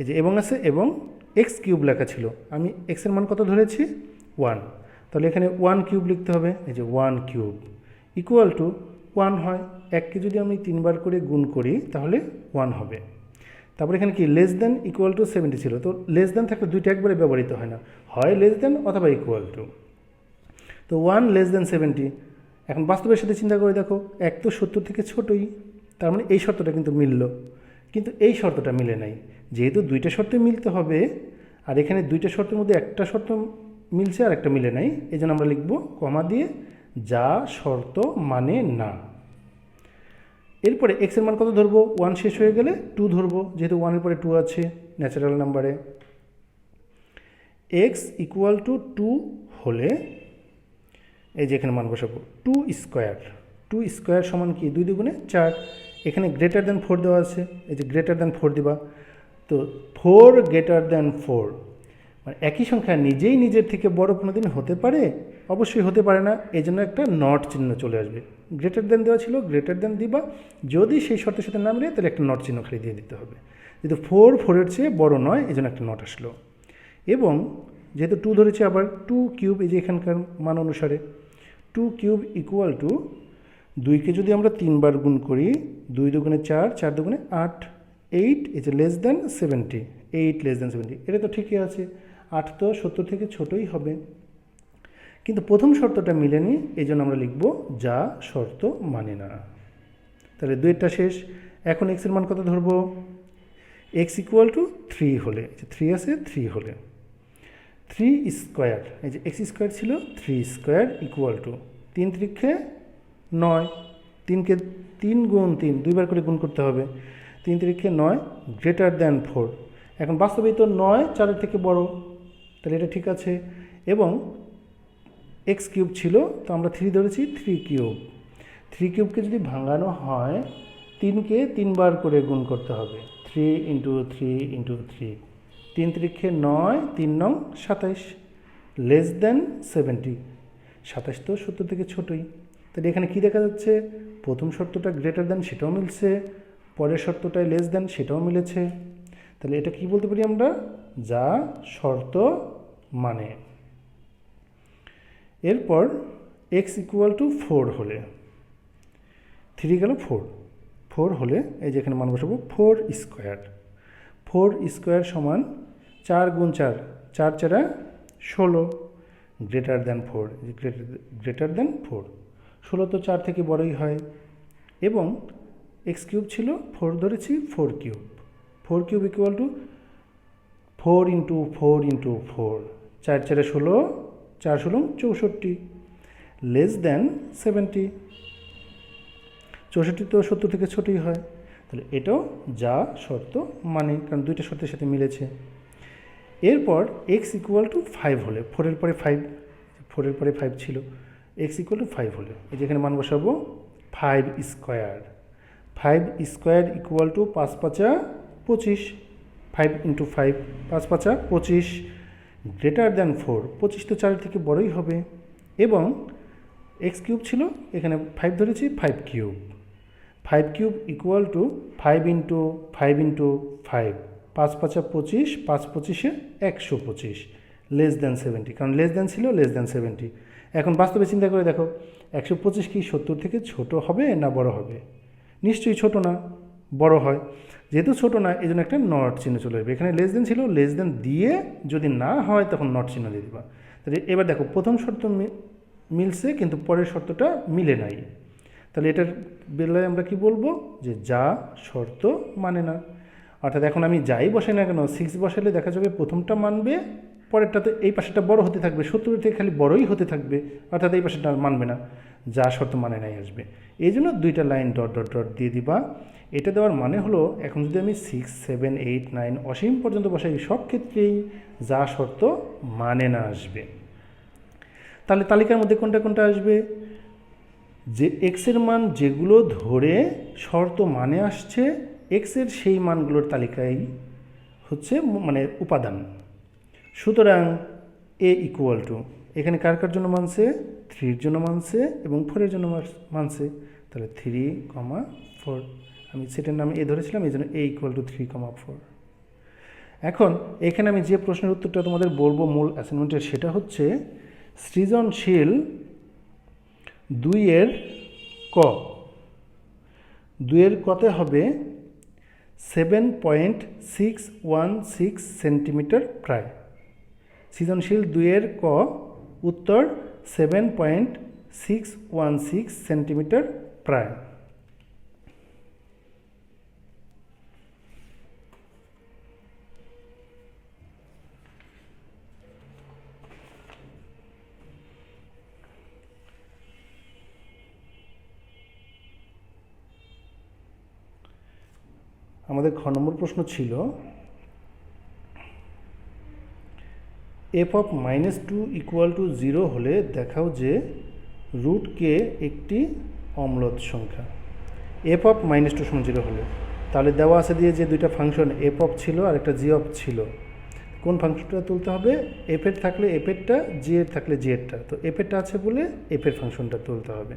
এই যে এবং আছে, এবং এক্স কিউব লেখা ছিল, আমি এক্সের মান কত ধরেছি? 1। তাহলে এখানে 1 কিউব লিখতে হবে। এই যে 1 কিউব ইকুয়াল টু 1 হয়। 1কে যদি আমি 3 বার করে গুণ করি তাহলে 1 হবে। তারপরে এখানে কি লেস দেন ইকুয়াল টু 70 ছিল। তো লেস দেন থাকলে দুইটা একবারে ব্যবহৃত হয় না, হয় লেস দেন অথবা ইকুয়াল টু। তো 1 লেস দেন 70। এখন বাস্তবের সাথে চিন্তা করে দেখো, 1 তো 70 থেকে ছোটই, তার মানে এই শর্তটা কিন্তু মিলল, কিন্তু এই শর্তটা মিলে নাই। যেহেতু দুইটা শর্তে মিলতে হবে, আর এখানে দুইটা শর্তের মধ্যে একটা শর্ত মিলছে আর একটা মিলে নাই, এই জন্য আমরা লিখব কমা দিয়ে যা শর্ত মানে না। এরপরে এক্সের মান কত ধরবো? 1 শেষ হয়ে গেলে 2 ধরবো, যেহেতু 1 এর পরে 2 আছে ন্যাচারাল নাম্বারে। এক্স ইকুয়াল টু 2 হলে এই যে এখানে মান বসাবো 2 স্কোয়ার। 2 স্কোয়ার সমান কি? 2 দুগুণে 4। এখানে গ্রেটার দ্যান 4 দেওয়া আছে, এই যে গ্রেটার দ্যান 4 দিবা। তো 4 গ্রেটার দ্যান 4 মানে একই সংখ্যা নিজেই নিজের থেকে বড় কোনো দিন হতে পারে? অবশ্যই হতে পারে না, এই জন্য একটা নট চিহ্ন চলে আসবে। গ্রেটার দ্যান দেওয়া ছিল, গ্রেটার দ্যান দিবা, যদি সেই শর্তের সাথে না মিলে তাহলে একটা নট চিহ্ন খালি দিয়ে দিতে হবে। যেহেতু 4 চেয়ে বড় নয়, এই জন্য একটা নট আসলো। এবং যেহেতু 2 ধরেছে, আবার 2 কিউব, এই যে এখানকার মান অনুসারে 2 কিউব ইকুয়াল টু 2কে যদি আমরা 3 বার গুণ করি, 2 দুগুণে 4, 4 দুগুণে 8, 8 এই যে লেস দেন 70, 8 লেস দেন 70, এটা তো ঠিকই আছে। 8 তো 70 থেকে ছোটই হবে, কিন্তু প্রথম শর্তটা মিলেনি, এই জন্য আমরা লিখব যা শর্ত মানে না। তাহলে 2টা শেষ। এখন এক্সের মান কত ধরবো? এক্স ইকুয়াল টু 3 হলে, যে 3 আছে, 3 হলে 3 স্কোয়ার, এই যে এক্স স্কোয়ার ছিল, 3 স্কোয়ার ইকুয়াল টু 3 ত্রিক্ষে 9, 3কে 3 গুণ 3 দুইবার করে গুণ করতে হবে, 3 ত্রিক্ষে 9 গ্রেটার দ্যান 4। এখন বাস্তবেই তো 9 4 থেকে বড়, তাহলে এটা ঠিক আছে। এবং এক্স কিউব ছিল, তো আমরা 3 ধরেছি, 3 কিউব। 3 কিউবকে যদি ভাঙানো হয়, 3কে 3 বার করে গুণ করতে হবে, 3 ইন্টু 3 ইন্টু 3, 3 ত্রিক্ষে 9, 3 নং 27, লেস দেন 70। 27 তো 70 থেকে ছোটই, তাহলে এখানে কি দেখা যাচ্ছে? প্রথম শর্তটা গ্রেটার দেন সেটাও মিলছে, পরের শর্তটায় লেস দেন সেটাও মিলেছে। তাহলে এটা কি বলতে পারি আমরা? যা শর্ত মানে। এরপর এক্স ইকুয়াল টু 4 হলে, 3 গেল 4 হলে এই যে এখানে মান বসাবো 4 স্কোয়ার। 4 স্কোয়ার সমান 4 গুণ 4, 4 4 16, গ্রেটার দ্যান 4, গ্রেটার দ্যান 4। 16 তো 4 থেকে বড়ই হয়, এবং এক্স কিউব ছিল 4 ধরেছি, 4 cube. 4 cube equal to 4 into 4 into 4, 4 4 16, 4 16 64, less than 70। 64 তো 70 থেকে ছোটই হয়। তাহলে এটাও যা শর্ত মানে, কারণ দুইটা শর্তের সাথে মিলেছে। এরপর এক্স ইকুয়াল টু 5 হলে, 4-এর পরে 5, 4-এর পরে 5 ছিল, এক্স ইকুয়াল টু 5 হলে এই যেখানে মান বসাবো 5 square. 5 square equal two 5 5 25, 5 into 5, 5 5 25, greater than 4। 25 তো 4 থেকে বড়ই হবে, এবং এক্স কিউব ছিল, এখানে 5 ধরেছি, 5 cube. 5 cube equal to 5 into 5 into 5, 5 5 25, 5 25 125, less than 70, কারণ লেস দ্যান ছিল, লেস দ্যান 70। এখন বাস্তবে চিন্তা করে দেখো, 125 কি 70 থেকে ছোট হবে না বড় হবে? নিশ্চয়ই ছোট না, বড় হয়। যেহেতু ছোট না, এই জন্য একটা নট চিহ্ন চলে আসবে। এখানে লেস দেন ছিল, লেস দেন দিয়ে যদি না হয় তখন নট চিহ্ন দিয়ে দিবা। তাহলে এবার দেখো, প্রথম শর্ত মিলছে কিন্তু পরের শর্তটা মিলে নাই। তাহলে এটার বেলায় আমরা কি বলবো? যে যা শর্ত মানে না। অর্থাৎ এখন আমি যাই বসাই না কেন, 6 বসালে দেখা যাবে প্রথমটা মানবে, পরেরটাতে এই পাশেটা বড় হতে থাকবে, 70 থেকে খালি বড়ই হতে থাকবে, অর্থাৎ এই পাশেটা মানবে না, যা শর্ত মানে নাই আসবে। এই জন্য দুইটা লাইন ডট ডট ডট দিয়ে দিবা। এটা দেওয়ার মানে হলো, এখন যদি আমি 6 7 8 9 অসীম পর্যন্ত বসাই, সব ক্ষেত্রেই যা শর্ত মানে না আসবে। তাহলে তালিকার মধ্যে কোনটা কোনটা আসবে? যে এক্সের মান যেগুলো ধরে শর্ত মানে আসছে, এক্সের সেই মানগুলোর তালিকায় হচ্ছে মানে উপাদান। সুতরাং এ ইকুয়াল টু, এখানে কার কার জন্য মানছে? 3-এর জন্য মানছে এবং 4-এর জন্য মানছে। তাহলে 3, 4, আমি সেটার নামে এ ধরেছিলাম, এই জন্য এ ইকুয়াল টু 3, 4। এখন এখানে আমি যে প্রশ্নের উত্তরটা তোমাদের বলবো মূল অ্যাসাইনমেন্টের, সেটা হচ্ছে সৃজনশীল 2-এর ক। 2-এর কতে হবে 7.616 সেন্টিমিটার প্রায়। সৃজনশীল 2-এর ক উত্তর 7.616 সেন্টিমিটার প্রায়। আমাদের খ নম্বর প্রশ্ন ছিল, এফ অফ -2 ইকুয়াল টু 0 হলে দেখাও যে রুট কে একটি অম্লত সংখ্যা। এফ অফ -2 সমান 0 হলে, তাহলে দেওয়া আছে দিয়ে যে দুইটা ফাংশন এফ অফ ছিল আর একটা জি অফ ছিল, কোন ফাংশনটা তুলতে হবে? এফ এর থাকলে এফেরটা, জি এর থাকলে জি এরটা। তো এফেরটা আছে বলে এফের ফাংশনটা তুলতে হবে।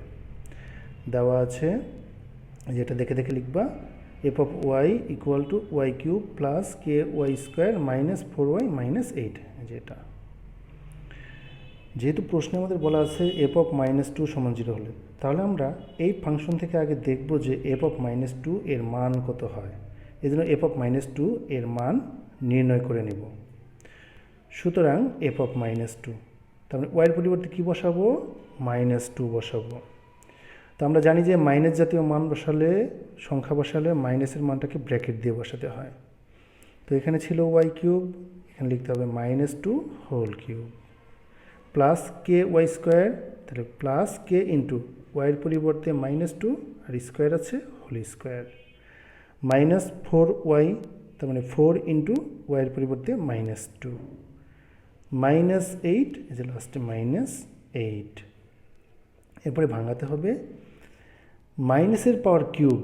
দেওয়া আছে, যেটা দেখে দেখে লিখবা, f of Y equal to Y cube plus K Y square minus 4y minus 8, যেটা। যেহেতু প্রশ্নে আমাদের বলা আছে এফ অফ -2 সমান 0 হলে, তাহলে আমরা এই ফাংশন থেকে আগে দেখব যে এফ অফ -2 এর মান কত হয়। এই জন্য এফ অফ -2 এর মান নির্ণয় করে নেব। সুতরাং এফ অফ -2, তার মানে ওয়াইয়ের পরিবর্তে কী বসাবো? -2 বসাবো। তো আমরা জানি যে মাইনাস জাতীয় মান বসালে, সংখ্যা বসালে মাইনাসের মানটাকে ব্র্যাকেট দিয়ে বসাতে হয়। তো এখানে ছিল ওয়াই কিউব, এখানে লিখতে হবে -2 হোল কিউব প্লাস কে ওয়াই স্কোয়ার, তাহলে প্লাস কে ইন্টু ওয়াইয়ের পরিবর্তে -2 আর স্কোয়ার আছে হোল স্কোয়ার, মাইনাস 4y, তার মানে 4 ইন্টু ওয়াইয়ের পরিবর্তে -2, -8, এই যে লাস্টে -8। এরপরে ভাঙাতে হবে, মাইনাসের পাওয়ার কিউব,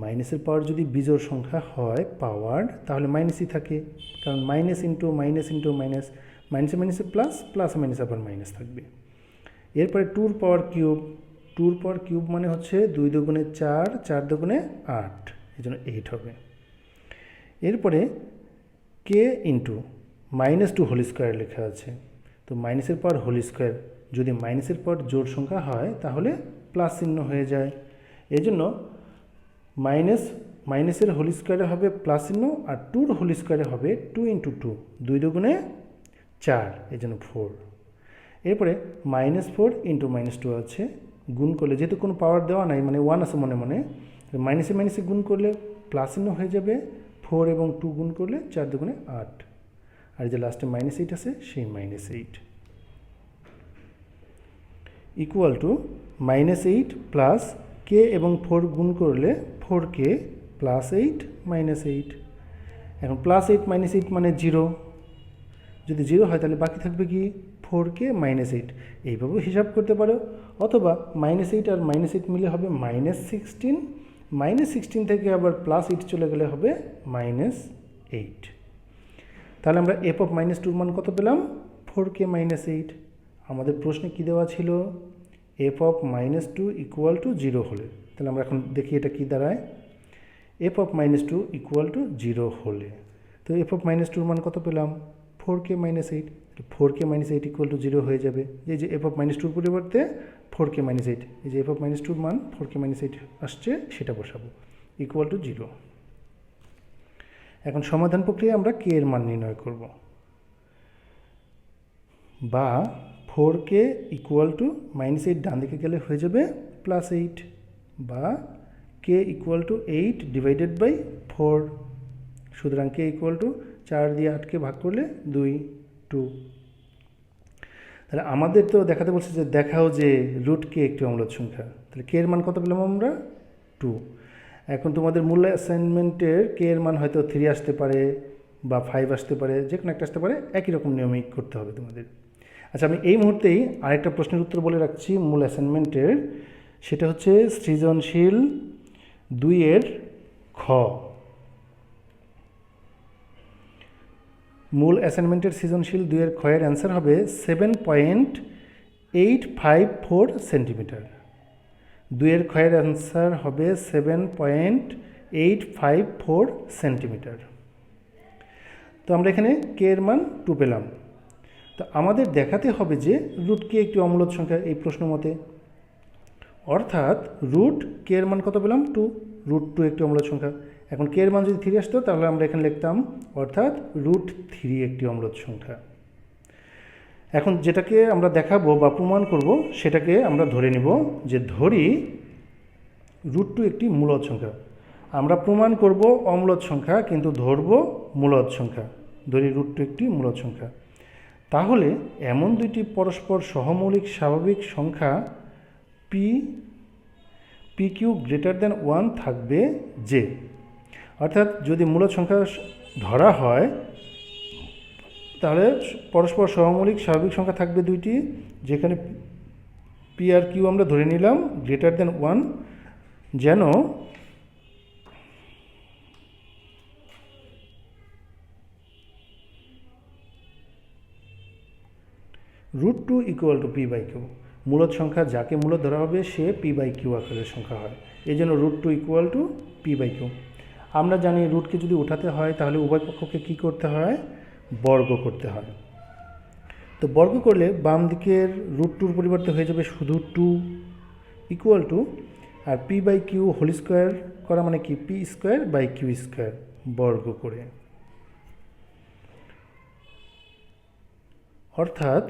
মাইনাসের পাওয়ার যদি বিজোড় সংখ্যা হয় পাওয়ার, তাহলে মাইনাসই থাকে, কারণ minus into minus into minus, মাইনাসে মাইনাসে প্লাস, প্লাসে মাইনাসে আবার মাইনাস থাকবে। এরপরে 2-র পাওয়ার কিউব, 2 পর কিউব মানে হচ্ছে 2 দুগুণে 4, 4 দুগুণে 8, এই জন্য 8 হবে। এরপরে কে ইন্টু -2 হোল স্কোয়ার লেখা আছে, তো মাইনাসের পর হোল স্কোয়ার, যদি মাইনাসের পর জোড় সংখ্যা হয় তাহলে প্লাস চিহ্ন হয়ে যায়, এই জন্য মাইনাসের হোল স্কোয়ারে হবে প্লাস চিহ্ন, আর 2 হোল স্কোয়ারে হবে 2 ইন্টু 2, 2 দুগুণে 4, এই জন্য 4। এরপরে -4 ইন্টু -2 আছে, গুণ করলে যেহেতু কোনো পাওয়ার দেওয়া নাই মানে 1 আছে মনে মনে, মাইনাসে মাইনাসে গুণ করলে প্লাস চিহ্ন হয়ে যাবে, 4 এবং 2 গুণ করলে 4 দুগুণে 8, আর যে লাস্টে -8 আছে সেই -8 ইকুয়াল টু -8 প্লাস কে এবং 4 গুণ করলে 4k প্লাস 8 -8। এখন +8 -8 মানে 0, যদি 0 হয় তাহলে বাকি থাকবে কি 4k -8, এইভাবেও হিসাব করতে পারো, অথবা -8 আর -8 মিলে হবে -16, -16 থেকে আবার +8 চলে গেলে হবে -8। তাহলে আমরা f অফ -2 মান কত পেলাম? 4k -8। আমাদের প্রশ্নে কি দেওয়া ছিল? f অফ -2 ইকুয়াল টু 0 হলে, তাহলে আমরা এখন দেখি এটা কি দাঁড়ায়। f অফ -2 ইকুয়াল টু 0 হলে, তো f অফ -2 মান কত পেলাম? 4k -8, 4k -8 ইকুয়াল টু 0 হয়ে যাবে। এই যে f অফ -2 পরিবর্তে 4k -8, এই যে f অফ -2 মান 4k -8 আসছে, সেটা বসাবো, ইকুয়াল টু 0। এখন সমাধান প্রক্রিয়া আমরা k এর মান নির্ণয় করব, বা 4k ইকুয়াল টু -8 ডান দিকে গেলে হয়ে যাবে +8, বা k equal to 8 divided by 4, সুতরাং k ইকুয়াল টু 4 দিয়ে 8কে ভাগ করলে 2, তাহলে আমাদের তো দেখাতে বলছে যে দেখাও যে √k একটি অম্লজ সংখ্যা, তাহলে k এর মান কত পেলাম আমরা? 2। এখন তোমাদের মূল অ্যাসাইনমেন্টের k এর মান হয়তো 3 আসতে পারে বা 5 আসতে পারে, যে কোনো একটা আসতে পারে, একই রকম নিয়মেই করতে হবে তোমাদের। আচ্ছা, আমি এই মুহূর্তেই আরেকটা প্রশ্নের উত্তর বলে রাখছি মূল অ্যাসাইনমেন্টের, সেটা হচ্ছে সৃজনশীল 2 এর খ। মূল অ্যাসাইনমেন্টের সৃজনশীল 2 এর খ এর অ্যান্সার হবে 7.854 সেন্টিমিটার। 2 এর খ এর অ্যান্সার হবে 7.854 সেন্টিমিটার। তো আমরা এখানে k এর মান 2 পেলাম। তো আমাদের দেখাতে হবে যে √k একটি অম্লজ সংখ্যা এই প্রশ্ন মতে, অর্থাৎ √k এর মান কত পেলাম? 2, √2 একটি অম্লজ সংখ্যা। এখন k এর মান যদি 3 আসতো তাহলে আমরা এখানে লিখতাম অর্থাৎ √3 একটি অম্লজ সংখ্যা। এখন যেটাকে আমরা দেখাবো বা প্রমাণ করব সেটাকে আমরা ধরে নিব, যে ধরি √2 একটি মূলদ সংখ্যা। আমরা প্রমাণ করব অম্লজ সংখ্যা, কিন্তু ধরব মূলদ সংখ্যা। ধরি √2 একটি মূলদ সংখ্যা, তাহলে এমন দুইটি পরস্পর সহমৌলিক স্বাভাবিক সংখ্যা pq গ্রেটার দ্যান 1 থাকবে যে, অর্থাৎ যদি মূলদ সংখ্যা ধরা হয় তাহলে পরস্পর সহমৌলিক স্বাভাবিক সংখ্যা থাকবে দুইটি, যেখানে p আর q আমরা ধরে নিলাম গ্রেটার দ্যান 1, যেন √2 ইকুয়াল টু p/q। মূলদ সংখ্যা যাকে মূলদ ধরা হবে সে p/q আকারের সংখ্যা হয়, এই জন্য √2 ইকুয়াল টু p/q। আমরা জানি রুটকে যদি উঠাতে হয় তাহলে উভয় পক্ষকে কী করতে হয়? বর্গ করতে হয়। তো বর্গ করলে বাম দিকের √2 পরিবর্তে হয়ে যাবে শুধু 2 ইকুয়াল টু, আর p/q হোল স্কোয়ার করা মানে কি p²/q² বর্গ করে, অর্থাৎ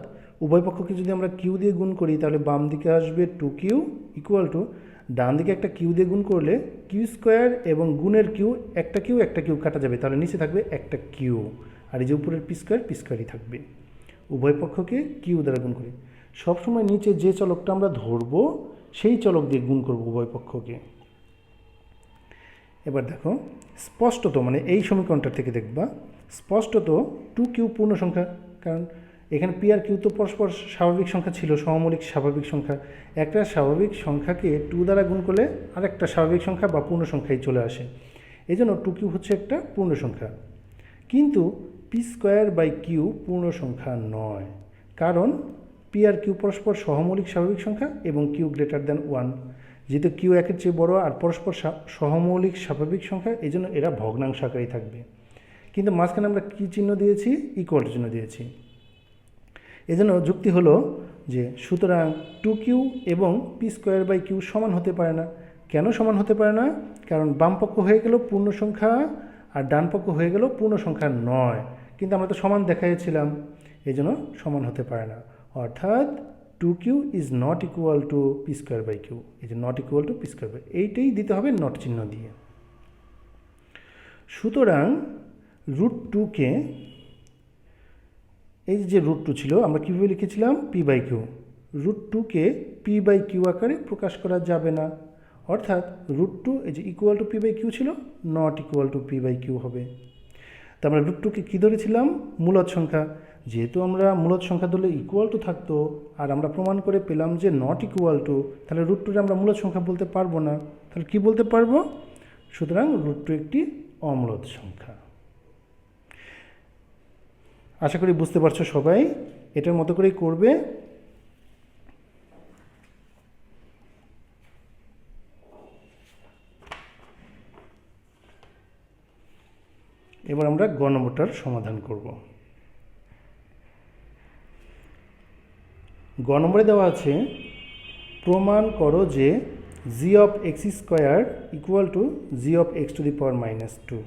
উভয় পক্ষকে যদি আমরা q দিয়ে গুণ করি তাহলে বাম দিকে আসবে 2q ইকুয়াল টু, ডান দিকে একটা q দিয়ে গুণ করলে q² এবং গুণের q, একটা q কাটা যাবে, তাহলে নিচে থাকবে একটা q, আর এই যে উপরের p²ই থাকবে। উভয় পক্ষকে q দ্বারা গুণ করি, সবসময় নিচে যে চলকটা আমরা ধরব সেই চলক দিয়ে গুণ করব উভয় পক্ষকে। এবার দেখো স্পষ্টত, মানে এই সমীকরণটা থেকে দেখবা স্পষ্টত 2q পূর্ণ সংখ্যা, কারণ এখানে p আর q তো পরস্পর স্বাভাবিক সংখ্যা ছিল, সহমৌলিক স্বাভাবিক সংখ্যা। একটা স্বাভাবিক সংখ্যাকে 2 দ্বারা গুণ করলে আরেকটা স্বাভাবিক সংখ্যা বা পূর্ণ সংখ্যায় চলে আসে, এই জন্য 2q হচ্ছে একটা পূর্ণ সংখ্যা। কিন্তু p²/q পূর্ণ সংখ্যা নয়, কারণ p পি আর কিউ পরস্পর সহমৌলিক স্বাভাবিক সংখ্যা এবং কিউ গ্রেটার দ্যান 1। যেহেতু কিউ একের চেয়ে বড় আর পরস্পর সহমৌলিক স্বাভাবিক সংখ্যা, এই জন্য এরা ভগ্নাংশ আকারেই থাকবে। কিন্তু মাঝখানে আমরা কী চিহ্ন দিয়েছি? ইকুয়াল টু চিহ্ন দিয়েছি। এজন্য যুক্তি হলো যে সুতরাং 2q এবং p²/q সমান হতে পারে না। কেন সমান হতে পারে না? কারণ বাম পক্ষ হয়ে গেল পূর্ণ সংখ্যা আর ডান পক্ষ হয়ে গেল পূর্ণ সংখ্যা নয়, কিন্তু আমরা তো সমান দেখাইছিলাম, এই জন্য সমান হতে পারে না। অর্থাৎ 2q is not equal to p²/q, এই যে নট ইকুয়াল টু p², এইটাই দিতে হবে নট চিহ্ন দিয়ে। সুতরাং √2কে, এই যে √2 ছিল আমরা কীভাবে লিখেছিলাম? p/q। √2কে p/q আকারে প্রকাশ করা যাবে না, অর্থাৎ √2 এই যে ইকুয়াল টু p/q ছিল, নট ইকুয়াল টু p/q হবে। তো আমরা √2কে কী ধরেছিলাম? মূলদ সংখ্যা। যেহেতু আমরা মূলদ সংখ্যা ধরলে ইকুয়াল টু থাকতো, আর আমরা প্রমাণ করে পেলাম যে নট ইকুয়াল টু, তাহলে √2টা আমরা মূলদ সংখ্যা বলতে পারবো না। তাহলে কী বলতে পারবো? সুতরাং √2 একটি অমূলদ সংখ্যা। আশা করি বুঝতে পারছো সবাই, এটার মতো করেই করবে। এবার আমরা গ নম্বরটার সমাধান করব। গ নম্বরে দেওয়া আছে, প্রমাণ করো যে g(x² ইকুয়াল টু g(x⁻²)।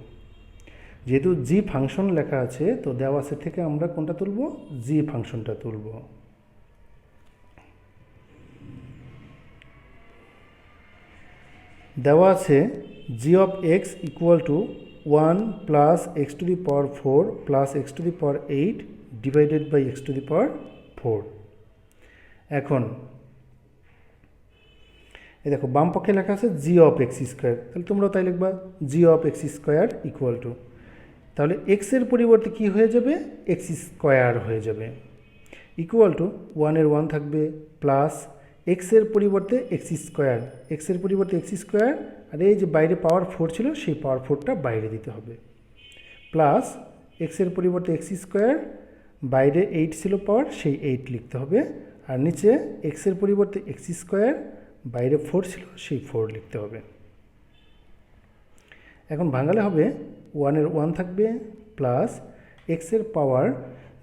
যেহেতু জি ফাংশন লেখা আছে, তো দেওয়া আছে থেকে আমরা কোনটা তুলব? জি ফাংশনটা তুলব। দেওয়া আছে g(x) equal to 1 plus x⁴ plus x⁸ divided by x⁴। এখন এই দেখো বাম পক্ষে লেখা আছে g(x²), তাহলে তোমরাও তাই লিখবা g(x² ইকুয়াল টু, তাহলে এক্সের পরিবর্তে কি হয়ে যাবে? x² হয়ে যাবে, ইকুয়াল টু 1-এর 1 থাকবে, প্লাস এক্সের পরিবর্তে x², এক্সের পরিবর্তে x², আর এই যে বাইরে পাওয়ার 4 ছিল সেই পাওয়ার 4টা বাইরে দিতে হবে, প্লাস এক্সের পরিবর্তে x², বাইরে 8 ছিল পাওয়ার, সেই 8 লিখতে হবে, আর নিচে এক্সের পরিবর্তে x², বাইরে 4 ছিল সেই 4 লিখতে হবে। এখন ভাঙালে হবে 1-এর 1 থাকবে, প্লাস এক্সের পাওয়ার,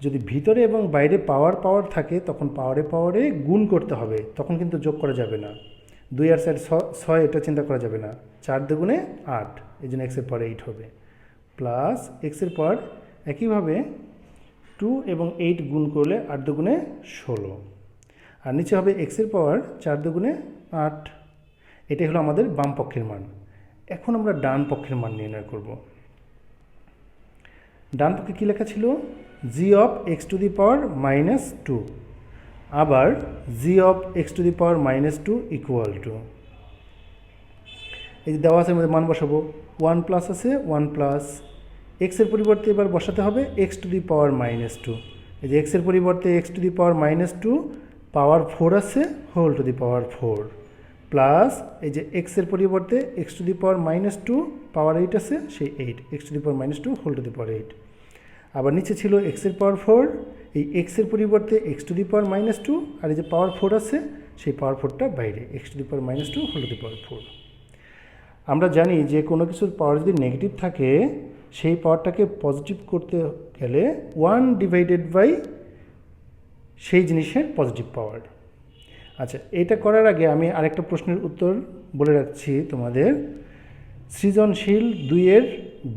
যদি ভিতরে এবং বাইরে পাওয়ার থাকে তখন পাওয়ারে গুণ করতে হবে, তখন কিন্তু যোগ করা যাবে না। 2 আর 4 6, এটা চিন্তা করা যাবে না। 4 দুগুণে 8, এই জন্য এক্সের পাওয়ার 8 হবে, প্লাস এক্সের পাওয়ার একইভাবে 2 এবং 8 গুণ করলে 8 দুগুণে 16, আর নিচে হবে এক্সের পাওয়ার 4 দুগুণে 8। এটাই হলো আমাদের বাম পক্ষের মান। এখন আমরা ডান পক্ষের মান নির্ণয় করব। ডান পক্ষে কী লেখা ছিল? g(x⁻²), আবার g(x⁻²) ইকুয়াল টু, এই যে দেওয়া আছে মধ্যে মান বসাবো, 1 প্লাস আছে 1 প্লাস, এক্সের পরিবর্তে এবার বসাতে হবে x⁻², এই যে এক্সের পরিবর্তে x⁻², পাওয়ার 4 আছে, whole to the power 4, plus এই যে এক্সের পরিবর্তে x⁻², পাওয়ার 8 আছে, সেই 8, x⁻², whole to the power 8, আবার নিচে ছিল এক্সের পাওয়ার 4, এই এক্সের পরিবর্তে x⁻², আর এই যে পাওয়ার 4 আছে সেই পাওয়ার 4টা বাইরে, x⁻², whole to the power 4। আমরা জানি যে কোনো কিছুর পাওয়ার যদি নেগেটিভ থাকে, সেই পাওয়ারটাকে পজিটিভ করতে গেলে 1 ডিভাইডেড বাই সেই জিনিসের পজিটিভ পাওয়ার। আচ্ছা, এটা করার আগে আমি আরেকটা প্রশ্নের উত্তর বলে রাখছি তোমাদের। সৃজনশীল 2-এর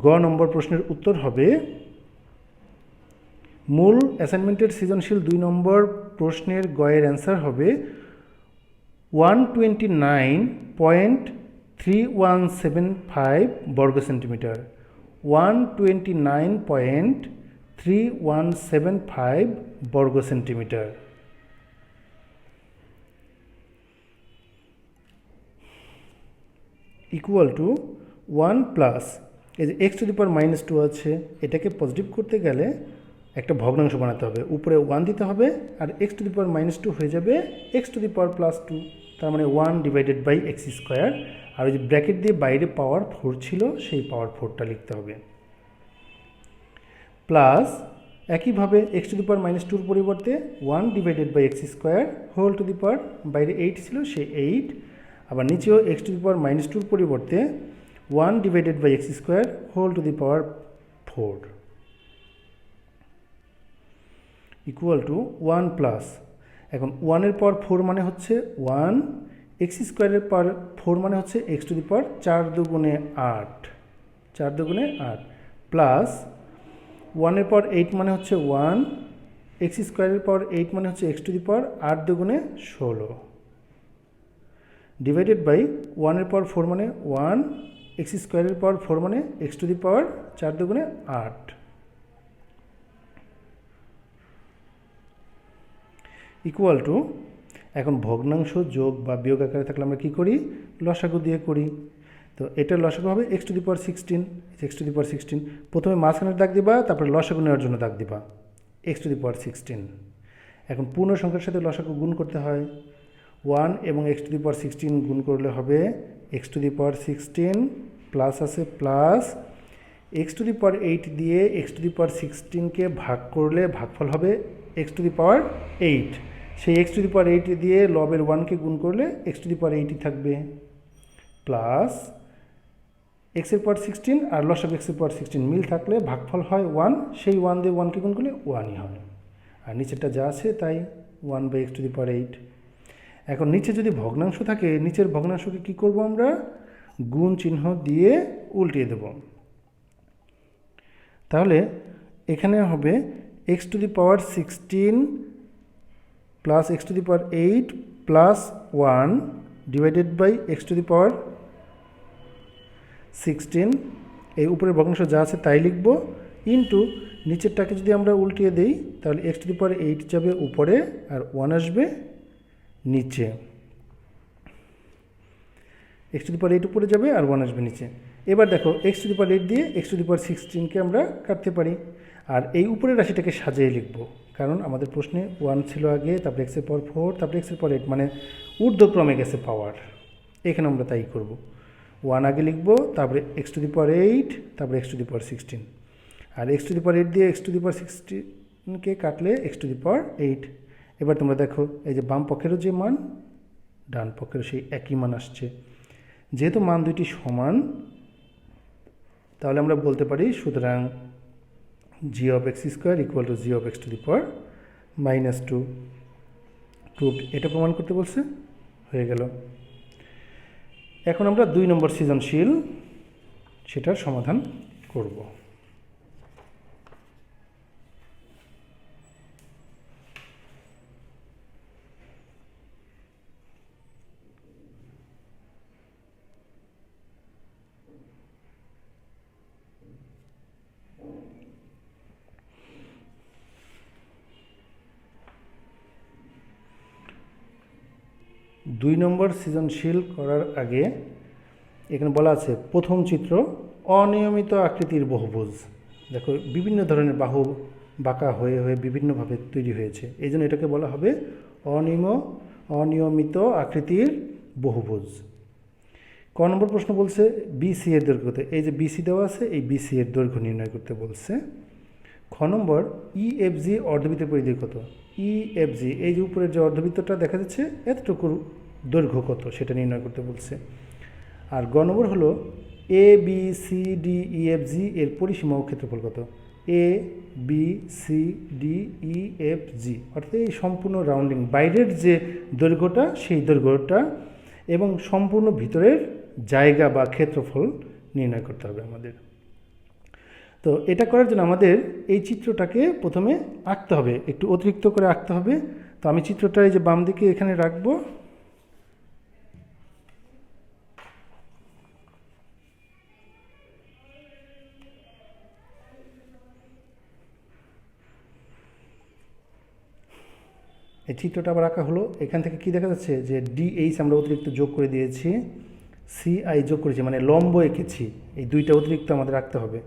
গ নম্বর প্রশ্নের উত্তর হবে, মূল অ্যাসাইনমেন্টের সৃজনশীল 2 নম্বর প্রশ্নের গয়ের অ্যান্সার হবে 129.3175 বর্গ সেন্টিমিটার, 129.3175 বর্গ সেন্টিমিটার। ইকুয়াল টু 1 প্লাস এই যে x⁻² আছে, এটাকে পজিটিভ করতে গেলে একটা ভগ্নাংশ বানাতে হবে, উপরে 1 দিতে হবে, আর x⁻² হয়ে যাবে x⁻+2, তার মানে 1 ডিভাইডেড বাই x², আর ওই যে ব্র্যাকেট দিয়ে বাইরে পাওয়ার 4 ছিল সেই পাওয়ার 4টা লিখতে হবে, প্লাস একইভাবে X to the power minus টুর পরিবর্তে 1 divided by X square whole to the power, বাইরে 8 ছিল সেই 8, আবার নিচেও X to the power minus টুর পরিবর্তে 1 divided by X square whole to the power 4 equal to 1 plus, এখন 1-এর পাওয়ার 4 মানে হচ্ছে 1, এক্স স্কোয়ারের পাওয়ার 4 মানে হচ্ছে এক্স টু দি পাওয়ার 4 দুগুণে 8, 4 দুগুণে 8 প্লাস 1-এর পাওয়ার 8 মানে হচ্ছে 1, এক্স স্কোয়ারের পাওয়ার 8 মানে হচ্ছে এক্স টু দি পাওয়ার 8 দুগুণে 16 ডিভাইডেড বাই 1-এর পাওয়ার 4 মানে 1, এক্স স্কোয়ারের পাওয়ার 4 মানে এক্স টু দি পাওয়ার 4 দুগুণে 8 ইকুয়াল টু, এখন ভগ্নাংশ যোগ বা বিয়োগ আকারে থাকলে আমরা কী করি, লসাগু দিয়ে করি। তো এটার লসাগু হবে X to the power 16, X to the power 16, প্রথমে মাঝখানের দাগ দিবা, তারপরে লসাগু নেওয়ার জন্য দাগ দিবা এক্স টু দি পাওয়ার 16। এখন পূর্ণ সংখ্যার সাথে লসাগু গুণ করতে হয়, 1 এবং এক্স টু দি পাওয়ার 16 গুণ করলে হবে X to the power 16 plus আছে plus X to the power 8 দিয়ে এক্স টু দি পাওয়ার 16কে ভাগ করলে ভাগফল হবে এক্স টু দি পাওয়ার 8, সেই এক্স টু দি পাওয়ার 8 দিয়ে লবের 1কে গুণ করলে এক্স টু দি পাওয়ার 8ই থাকবে, প্লাস এক্সের পাওয়ার 16 আর লসাগু এক্সের পাওয়ার 16 মিল থাকলে ভাগফল হয় 1, সেই 1 দিয়ে 1কে গুণ করলে 1ই হয়, আর নিচেরটা যা আছে তাই 1 by X to the power 8। এখন নিচে যদি ভগ্নাংশ থাকে, নিচের ভগ্নাংশকে কী করব আমরা, গুণ চিহ্ন দিয়ে উল্টিয়ে দেব, তাহলে এখানে হবে X to the power 16 plus X to the power 8 plus 1 divided by X to the power 16, এই উপরের ভগ্নাংশ যা আছে তাই লিখব, ইন্টু নিচেরটাকে যদি আমরা উল্টিয়ে দিই তাহলে এক্স টু দি পাওয়ার 8 যাবে উপরে আর 1 আসবে নিচে, এক্স টু দি পাওয়ার 8 উপরে যাবে আর 1 আসবে নিচে। এবার দেখো এক্স টু দি পাওয়ার 8 দিয়ে এক্স টু দি পাওয়ার 16কে আমরা কাটতে পারি, আর এই উপরের রাশিটাকে সাজিয়ে লিখব, কারণ আমাদের প্রশ্নে 1 ছিল আগে, তারপরে এক্সের পাওয়ার 4, তারপরে এক্সের পাওয়ার 8, মানে ঊর্ধ্বক্রমে গেছে পাওয়ার, এখানে আমরা তাই করব, 1 আগে লিখব, তারপরে এক্স টু দি পাওয়ার 8, তারপরে এক্স টু দি পাওয়ার 16, আর এক্স টু দি পাওয়ার 8 দিয়ে এক্স টু দি পাওয়ার 16কে কাটলে এক্স টু দি পাওয়ার 8। এবার তোমরা দেখো এই যে বাম পক্ষেরও যে মান ডান পক্ষেরও সেই একই মান আসছে, যেহেতু মান দুইটি সমান তাহলে আমরা বলতে পারি সুতরাং G of X square equal to G of X to the power -2 proved, এটা প্রমাণ করতে বলছে, হয়ে গেল। এখন আমরা 2 নম্বর সৃজনশীল সেটার সমাধান করব। দুই নম্বর সৃজনশীল করার আগে এখানে বলা আছে প্রথম চিত্র অনিয়মিত আকৃতির বহুভুজ, দেখো বিভিন্ন ধরনের বাহু বাঁকা হয়ে হয়ে বিভিন্নভাবে তৈরি হয়েছে, এই জন্য এটাকে বলা হবে অনিয়মিত আকৃতির বহুভুজ। ক নম্বর প্রশ্ন বলছে বিসি এর দৈর্ঘ্য কত, এই যে বিসি দেওয়া আছে এই বিসি এর দৈর্ঘ্য নির্ণয় করতে বলছে। খ নম্বর ইএফজি অর্ধবৃত্তের পরিধি কত, ইএফজি এই যে উপরের যে অর্ধবৃত্তটা দেখা যাচ্ছে এতটুকুর দৈর্ঘ্য কত সেটা নির্ণয় করতে বলছে। আর গ নম্বর হলো A B C D E F G এর পরিসীমা ও ক্ষেত্রফল কত, A B C D E F G অর্থাৎ এই সম্পূর্ণ রাউন্ডিং বাইরের যে দৈর্ঘ্যটা সেই দৈর্ঘ্যটা এবং সম্পূর্ণ ভিতরের জায়গা বা ক্ষেত্রফল নির্ণয় করতে হবে আমাদের। তো এটা করার জন্য আমাদের এই চিত্রটাকে প্রথমে আঁকতে হবে, একটু অতিরিক্ত করে আঁকতে হবে। তো আমি চিত্রটা এই যে বাম দিকে এখানে রাখবো, এই চিত্রটা আবার আঁকা হলো। এখান থেকে কি দেখা যাচ্ছে যে ডিএইচ আমরা অতিরিক্ত যোগ করে দিয়েছি, সিআই যোগ করেছি মানে লম্ব এঁকেছি, এই দুইটা অতিরিক্ত আমাদের রাখতে হবে।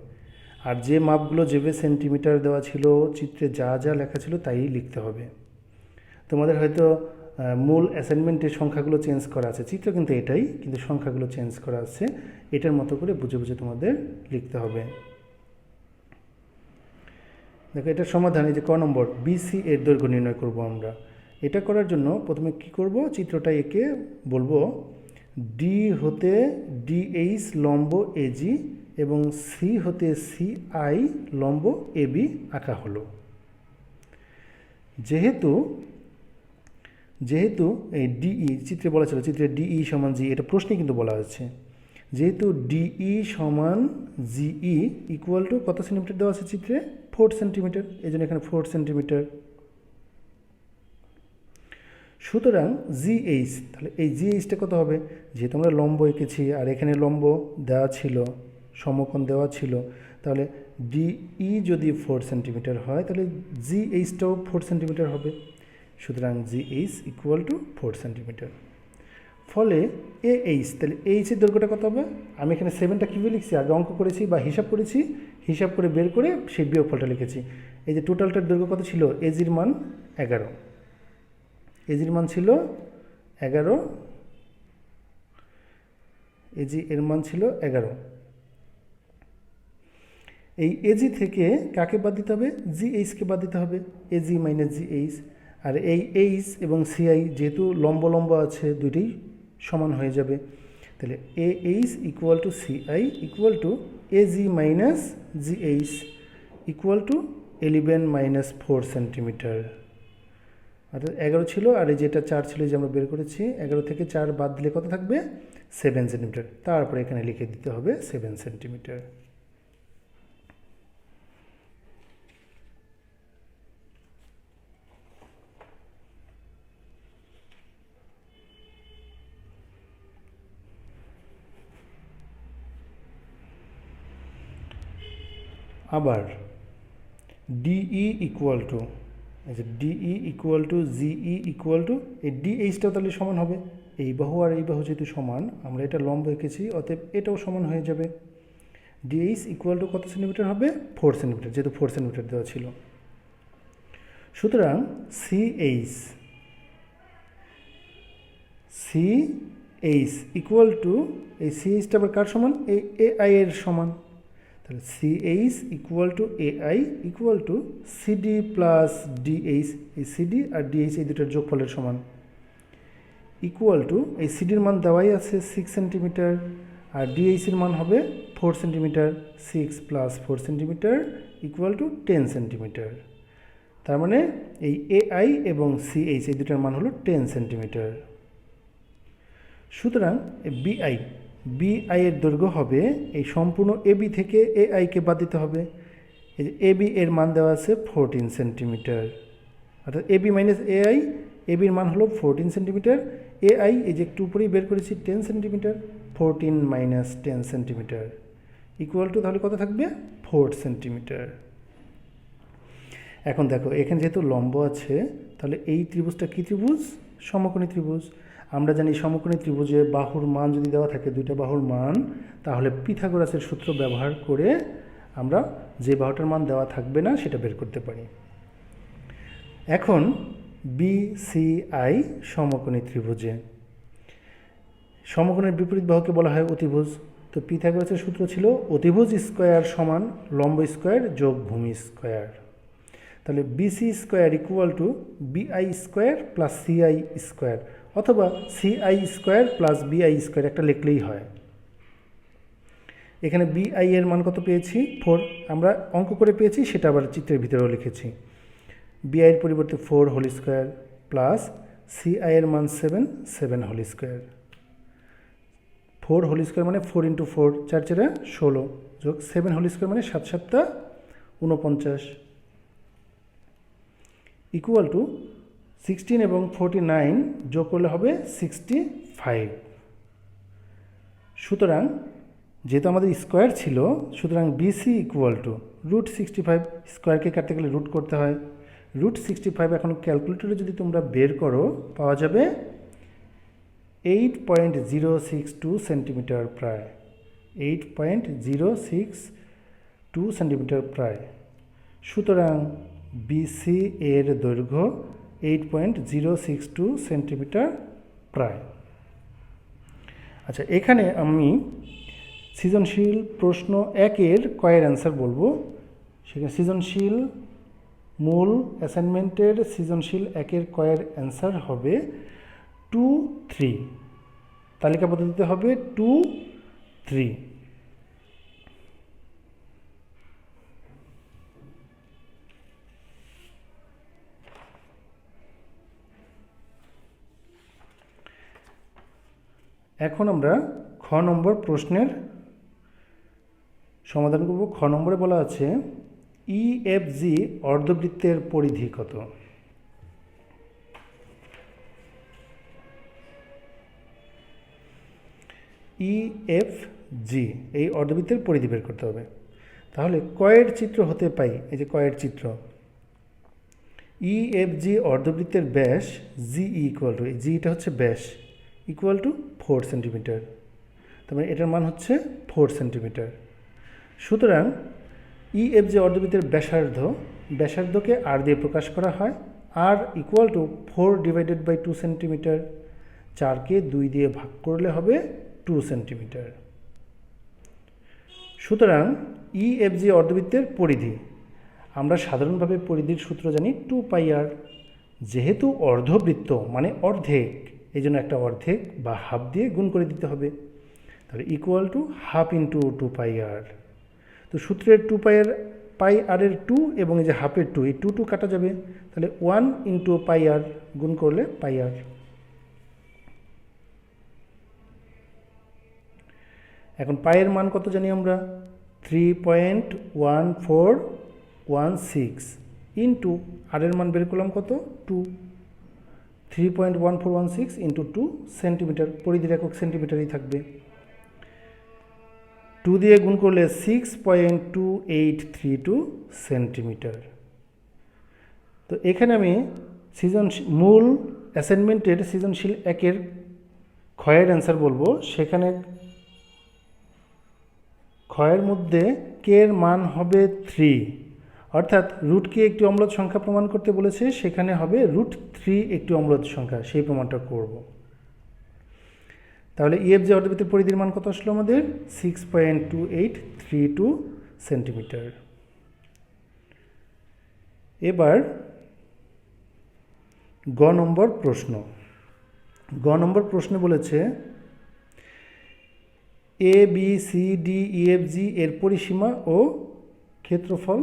আর যে মাপগুলো যেভাবে সেন্টিমিটার দেওয়া ছিল চিত্রে যা যা লেখা ছিল তাই লিখতে হবে। তোমাদের হয়তো মূল অ্যাসাইনমেন্টের সংখ্যাগুলো চেঞ্জ করা আছে, চিত্র কিন্তু এটাই, কিন্তু সংখ্যাগুলো চেঞ্জ করা আছে, এটার মতো করে বুঝে বুঝে তোমাদের লিখতে হবে। দেখো এটার সমাধান এই যে ক নম্বর বিসি এর দৈর্ঘ্য নির্ণয় করব আমরা। এটা করার জন্য প্রথমে কি করব, চিত্রটা এঁকে বলবো ডি হতে ডিএইচ লম্ব এজি এবং সি হতে সিআই লম্ব এবি আঁকা হলো। যেহেতু এই ডিই চিত্রে বলা ছিল, চিত্রে ডিই সমান জি, এটা প্রশ্নে কিন্তু বলা হয়েছে। যেহেতু ডিই সমান জিই ইকুয়াল টু কত সেন্টিমিটার দেওয়া আছে চিত্রে, 4 সেন্টিমিটার, এই জন্য এখানে 4 সেন্টিমিটার। সুতরাং জিএইচ, তাহলে এই জিএইচটা কত হবে, যেহেতু আমরা লম্ব এঁকেছি আর এখানে লম্ব দেওয়া ছিল, সমকোণ দেওয়া ছিল, তাহলে ডিই যদি 4 সেন্টিমিটার হয় তাহলে জিএইচটাও 4 সেন্টিমিটার হবে। সুতরাং জিএইচ ইকুয়াল টু 4 সেন্টিমিটার। ফলে এইচ, তাহলে এইচের দৈর্ঘ্যটা কত হবে, আমি এখানে 7টা কীভাবে লিখছি, আগে অঙ্ক করেছি বা হিসাব করেছি, হিসাব করে বের করে সেই বিয়োগফলটা লিখেছি। এই যে টোটালটার দৈর্ঘ্য কত ছিল, এজির মান 11, এজির মান ছিল 11, এজি এর মান ছিল 11। এই এজি থেকে কাকে বাদ দিতে হবে, জিএইচকে বাদ দিতে হবে, এজি মাইনাস জিএইচ। আর এই এইচ এবং সিআই যেহেতু লম্ব লম্ব আছে দুইটাই সমান হয়ে যাবে, তাহলে A H equal to CI equal to AG minus GH equal to 11 minus 4 centimetre. অর্থাৎ 11 ছিল আর এই যেটা 4 ছিল যে আমরা বের করেছি, 11 থেকে 4 বাদ দিলে কত থাকবে, 7 সেন্টিমিটার। তারপরে এখানে লিখে দিতে হবে 7 সেন্টিমিটার। আবার ডিই ইকুয়াল টু, এই যে DE equal to GE equal to, এই ডিএইচটাও তাহলে সমান হবে, এই বাহু আর এই বাহু যেহেতু সমান, আমরা এটা লম্ব এঁকেছি, অতএব এটাও সমান হয়ে যাবে। ডিএইচ ইকুয়াল টু কত সেন্টিমিটার হবে, 4 সেন্টিমিটার, যেহেতু 4 সেন্টিমিটার দেওয়া ছিল। সুতরাং সিএইচ ইকুয়াল টু, এই সিএইচটা আবার কার সমান, এই এআই এর সমান। তাহলে CH equal to AI equal to CD plus DH, এই সিডি আর ডিএইচ এই দুটার যোগফলের সমান, ইকুয়াল টু এই সিডির মান দেওয়াই আছে 6 সেন্টিমিটার আর ডিএইচের মান হবে 4 centimetre, 6 plus 4 centimetre equal to 10 centimetre. তার মানে এই এআই এবং সিএইচ এই দুটার মান হলো 10 সেন্টিমিটার। সুতরাং বিআই এর দৈর্ঘ্য হবে, এই সম্পূর্ণ এবি থেকে এআইকে বাদ দিতে হবে, এই যে এবি এর মান দেওয়া আছে 14 সেন্টিমিটার, অর্থাৎ এবি মাইনাস এআই, এবির মান হলো 14 সেন্টিমিটার, এআই এই যে একটু উপরেই বের করেছি 10 centimetre, 14 minus 10 centimetre equal to তাহলে কত থাকবে, 4 সেন্টিমিটার। এখন দেখো এখানে যেহেতু লম্ব আছে, তাহলে এই ত্রিভুজটা কী ত্রিভুজ, সমকোণী ত্রিভুজ। আমরা জানি সমকোণী ত্রিভুজে বাহুর মান যদি দেওয়া থাকে, দুইটা বাহুর মান, তাহলে পিথাগোরাসের সূত্র ব্যবহার করে আমরা যে বাহুটার মান দেওয়া থাকবে না সেটা বের করতে পারি। এখন বিসিআই সমকোণী ত্রিভুজে, সমকোণের বিপরীত বাহুকে বলা হয় অতিভুজ। তো পিথাগোরাসের সূত্র ছিল অতিভুজ স্কোয়ার সমান লম্ব স্কোয়ার যোগ ভূমি স্কোয়ার। তাহলে বিসি স্কোয়ার ইকুয়াল টু বিআই স্কোয়ার প্লাস সিআই স্কোয়ার, অথবা সিআই স্কোয়ার প্লাস বিআই স্কোয়ার একটা লিখলেই হয়। এখানে বিআই এর মান কত পেয়েছি, 4, আমরা অঙ্ক করে পেয়েছি, সেটা আবার চিত্রের ভিতরেও লিখেছি। বিআই এর পরিবর্তে 4 হোল স্কোয়ার প্লাস সিআই এর মান 7 হোল স্কোয়ার। 4 হোল স্কোয়ার মানে 4 ইন্টু 4, 4 4 16 যোগ 7 হোল স্কোয়ার মানে 7 7 49 ইকুয়াল টু 16 এবং 49 যোগ করলে হবে 65। সুতরাং যেহেতু আমাদের স্কোয়ার ছিল, সুতরাং বিসি ইকুয়াল টু √65, স্কোয়ারকে কাটতে গেলে রুট করতে হয়, √65 এখন ক্যালকুলেটরে যদি তোমরা বের করো পাওয়া যাবে 8.062 সেন্টিমিটার, প্রায় 8.062 সেন্টিমিটার প্রায়। সুতরাং বিসি এর দৈর্ঘ্য 8.062 সেন্টিমিটার প্রায়। আচ্ছা, এখানে আমি সৃজনশীল প্রশ্ন 1-এর কয়ের অ্যান্সার বলবো। সেখানে সৃজনশীল মূল অ্যাসাইনমেন্টের সৃজনশীল 1-এর কয়ের অ্যান্সার হবে 2, 3। তালিকা পদ্ধতিতে হবে 2, 3। এখন আমরা খ নম্বর প্রশ্নের সমাধান করব। খ নম্বরে বলা আছে EFG অর্ধবৃত্তের পরিধি কত? EFG এই অর্ধবৃত্তের পরিধি বের করতে হবে। তাহলে কয়ের চিত্র হতে পাই, এই যে কয়ের চিত্র, EFG অর্ধবৃত্তের ব্যাস GE ইকুয়াল টু, জিটা হচ্ছে ব্যাস, ইকুয়াল টু 4 সেন্টিমিটার। তার মানে এটার মান হচ্ছে 4 সেন্টিমিটার। সুতরাং EFG অর্ধবৃত্তের ব্যাসার্ধকে আর দিয়ে প্রকাশ করা হয়, R equal to 4 divided by 2 centimetre. 4কে 2 দিয়ে ভাগ করলে হবে 2 সেন্টিমিটার। সুতরাং EFG অর্ধবৃত্তের পরিধি, আমরা সাধারণভাবে পরিধির সূত্র জানি 2πr। যেহেতু অর্ধবৃত্ত মানে অর্ধেক, এই জন্য একটা অর্ধেক বা হাফ দিয়ে গুণ করে দিতে হবে। তাহলে equal to half into 2πr। তো সূত্রের 2πr এর 2 এবং এই যে হাফের 2, এই 2 কাটা যাবে। তাহলে 1 ইন্টু πr গুণ করলে πr। এখন পায়ের মান কত জানি আমরা? 3.1416 ইন্টু আর এর মান বের করলাম কত? 2। 3.1416 ইন্টু 2 সেন্টিমিটার, পরিধির একক সেন্টিমিটারই থাকবে। 2 দিয়ে গুণ করলে 6.2832 সেন্টিমিটার। তো এখানে আমি মূল অ্যাসাইনমেন্টের সৃজনশীল 1-এর ক্ষয়ের অ্যান্সার বলবো। সেখানে ক্ষয়ের মধ্যে কে এর মান হবে 3, অর্থাৎ রুট কে একটি অম্লজ সংখ্যা প্রমাণ করতে বলেছে, সেখানে হবে √3 একটি অম্লজ সংখ্যা, সেই প্রমাণটা করব। তাহলে EFG অর্ধবৃত্তের পরিধির মান কত আসলো আমাদের? 6.2832 সেন্টিমিটার। এবার গ নম্বর প্রশ্ন। গ নম্বর প্রশ্নে বলেছে ABCDEFG এর পরিসীমা ও ক্ষেত্রফল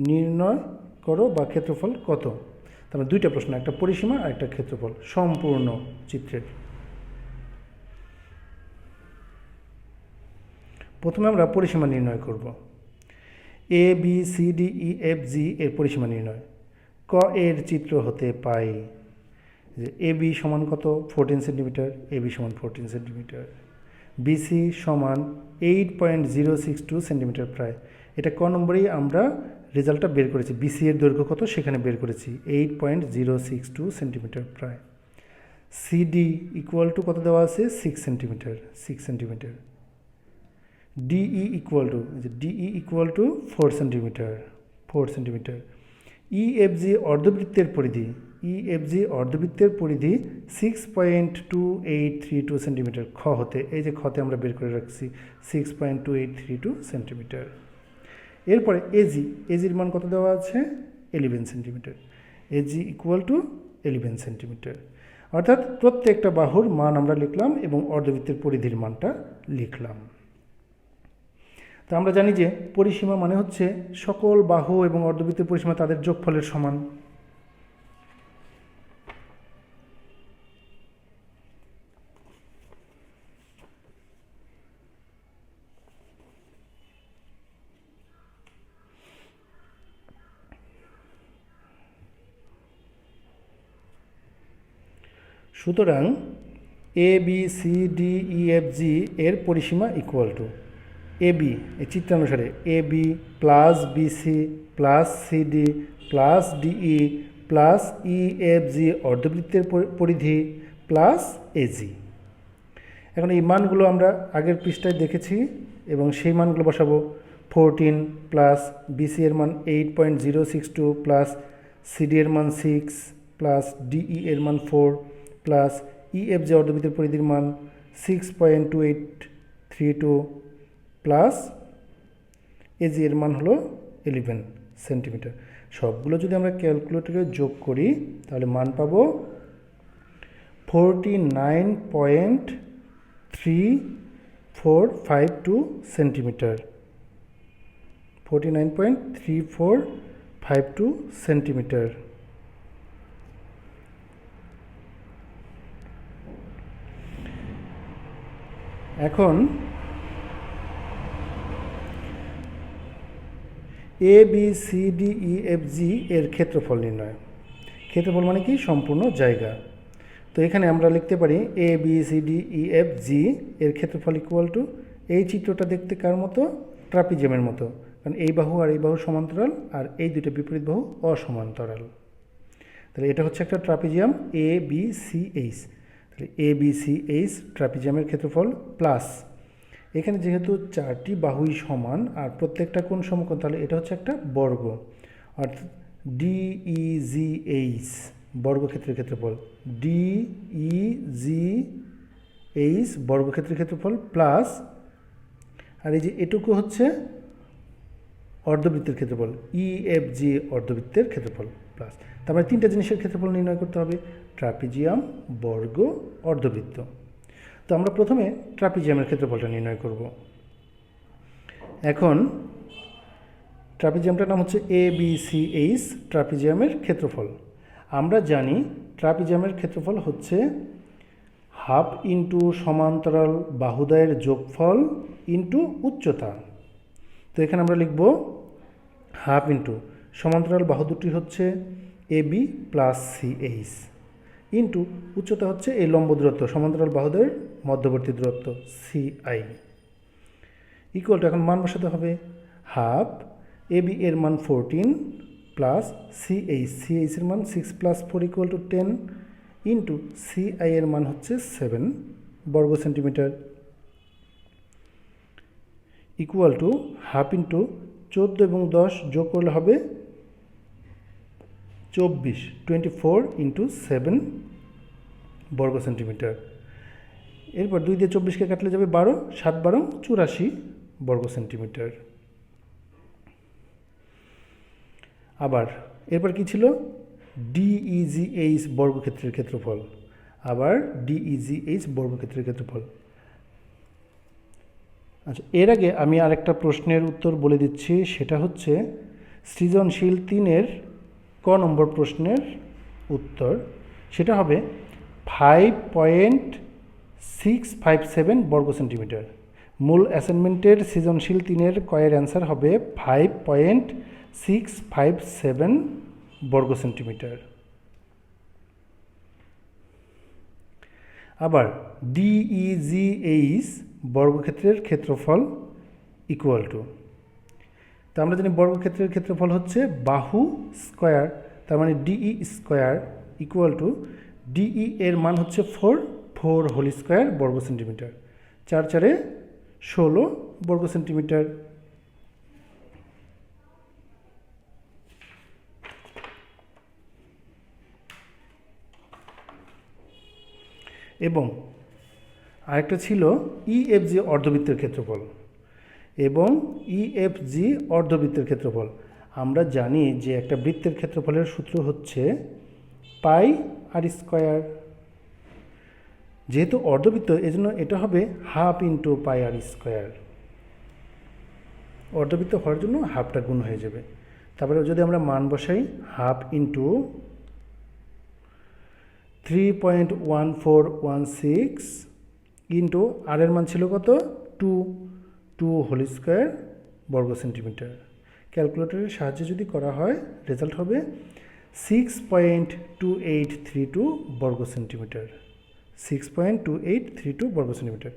নির্ণয় করো, বা ক্ষেত্রফল কত? তাহলে দুইটা প্রশ্ন, একটা পরিসীমা আর একটা ক্ষেত্রফল, সম্পূর্ণ চিত্রের। প্রথমে আমরা পরিসীমা নির্ণয় করব। ABCDEFG এর পরিসীমা নির্ণয়। ক এর চিত্র হতে পাই যে AB সমান কত? 14 সেন্টিমিটার, AB সমান 14 সেন্টিমিটার। BC সমান 8.062 সেন্টিমিটার প্রায়। এটা ক নম্বরেই আমরা রেজাল্টটা বের করেছি। BC এর দৈর্ঘ্য কত সেখানে বের করেছি, 8.062 সেন্টিমিটার প্রায়। CD ইকুয়াল টু কত দেওয়া আছে? 6 centimetre, 6 centimetre. DE equal to 4 centimetre, 4 centimetre. EFG অর্ধবৃত্তের পরিধি, EFG অর্ধবৃত্তের পরিধি 6.2832 সেন্টিমিটার। খ হতে, এই যে খতে আমরা বের করে রাখছি 6.2832 সেন্টিমিটার। এরপরে এজির মান কত দেওয়া আছে? 11 centimetre. AG equal to 11 centimetre. অর্থাৎ প্রত্যেকটা বাহুর মান আমরা লিখলাম এবং অর্ধবৃত্তের পরিধির মানটা লিখলাম। তো আমরা জানি যে পরিসীমা মানে হচ্ছে সকল বাহু এবং অর্ধবৃত্তের পরিসীমা তাদের যোগফলের সমান। সুতরাং ABCDEFG এর পরিসীমা ইকুয়াল টু AB, এই চিত্রানুসারে AB plus BC plus CD plus DE plus EFG অর্ধবৃত্তের পরিধি প্লাস AG। এখন এই মানগুলো আমরা আগের পৃষ্ঠায় দেখেছি এবং সেই মানগুলো বসাবো। 14 প্লাস BC এর মান 8.062 প্লাস CD এর মান 6 প্লাস DE এর মান 4 প্লাস EFG অর্ধবৃত্তের পরিধির মান 6.2832 প্লাস AG এর মান হলো 11 সেন্টিমিটার। সবগুলো যদি আমরা ক্যালকুলেটরে যোগ করি তাহলে মান পাবো 49.3452 সেন্টিমিটার। 49.3452 সেন্টিমিটার। এখন ABCDEFG এর ক্ষেত্রফল নির্ণয়। ক্ষেত্রফল মানে কি? সম্পূর্ণ জায়গা। তো এখানে আমরা লিখতে পারি ABCDEFG এর ক্ষেত্রফল ইকুয়াল টু, এই চিত্রটা দেখতে কার মতো? ট্রাপিজিয়ামের মতো, কারণ এই বাহু আর এই বাহু সমান্তরাল আর এই দুটো বিপরীত বাহু অসমান্তরাল। তাহলে এটা হচ্ছে একটা ট্রাপিজিয়াম ABCH। তাহলে ABCH ট্রাপিজিয়ামের ক্ষেত্রফল প্লাস, এখানে যেহেতু চারটি বাহুই সমান আর প্রত্যেকটা কোণ সমকোণ, তাহলে এটা হচ্ছে একটা বর্গ, অর্থাৎ DEGH বর্গক্ষেত্রের ক্ষেত্রফল, DEGH বর্গক্ষেত্রের ক্ষেত্রফল প্লাস, আর এই যে এটুকু হচ্ছে অর্ধবৃত্তের ক্ষেত্রফল, EFG অর্ধবৃত্তের ক্ষেত্রফল প্লাস। তারপরে তিনটা জিনিসের ক্ষেত্রফল নির্ণয় করতে হবে, ট্রাপিজিয়াম, বর্গ, অর্ধবৃত্ত। তো আমরা প্রথমে ট্রাপিজিয়ামের ক্ষেত্রফলটা নির্ণয় করব। এখন ট্রাপিজিয়ামটার নাম হচ্ছে ABCH ট্রাপিজিয়ামের ক্ষেত্রফল। আমরা জানি ট্রাপিজিয়ামের ক্ষেত্রফল হচ্ছে হাফ ইন্টু সমান্তরাল বাহুদ্বয়ের যোগফল ইন্টু উচ্চতা। তো এখানে আমরা লিখব হাফ ইন্টু সমান্তরাল বাহু দুটি হচ্ছে AB প্লাস CH ইন্টু উচ্চতা হচ্ছে এই লম্ব দূরত্ব সমান্তরাল বাহুদ্বয়ের মধ্যবর্তী দূরত্ব CI ইকুয়াল টু, এখন মান বসাতে হবে হাফ AB এর মান 14 প্লাস CH এর মান 6 plus 4 equal two 10 into CI এর মান হচ্ছে 7 বর্গ centimetre equal to half into 14 এবং 10 যোগ করলে হবে 24, 24 ইন্টু 7 বর্গ সেন্টিমিটার। এরপর 2 দিয়ে 24কে কাটলে যাবে 12, 7 12 84 বর্গ সেন্টিমিটার। আবার এরপর কি ছিল? DEGH বর্গক্ষেত্রের ক্ষেত্রফল, আবার DEGH বর্গক্ষেত্রের ক্ষেত্রফল। আচ্ছা, এর আগে আমি আরেকটা প্রশ্নের উত্তর বলে দিচ্ছি, সেটা হচ্ছে সৃজনশীল 3-এর ক নম্বর প্রশ্নের উত্তর। সেটা হবে 5.657 বর্গ সেন্টিমিটার। মূল অ্যাসাইনমেন্টের সৃজনশীল 3-এর কয়ের অ্যান্সার হবে 5.657 বর্গ সেন্টিমিটার। আবার DEGH বর্গক্ষেত্রের ক্ষেত্রফল ইকুয়াল টু, তো আমরা জানি বর্গক্ষেত্রের ক্ষেত্রফল হচ্ছে বাহু স্কোয়ার, তার মানে DE square equal two DE এর মান হচ্ছে 4 হোল স্কোয়ার বর্গ সেন্টিমিটার, 4 4 16 বর্গ সেন্টিমিটার। এবং আরেকটা ছিল EFG অর্ধবৃত্তের ক্ষেত্রফল এবং EFG অর্ধবৃত্তের ক্ষেত্রফল। আমরা জানি যে একটা বৃত্তের ক্ষেত্রফলের সূত্র হচ্ছে পাই আর স্কোয়ার, যেহেতু অর্ধবৃত্ত এজন্য এটা হবে হাফ ইন্টু পাই আর স্কোয়ার, অর্ধবৃত্ত হওয়ার জন্য হাফটা গুণ হয়ে যাবে। তারপরে যদি আমরা মান বসাই হাফ ইন্টু 3.1416 ইন্টু আর এর মান ছিল কত? 2 হোল স্কোয়ার বর্গ সেন্টিমিটার। ক্যালকুলেটরের সাহায্যে যদি করা হয় রেজাল্ট হবে 6.2832 বর্গ সেন্টিমিটার, 6.2832 বর্গ সেন্টিমিটার।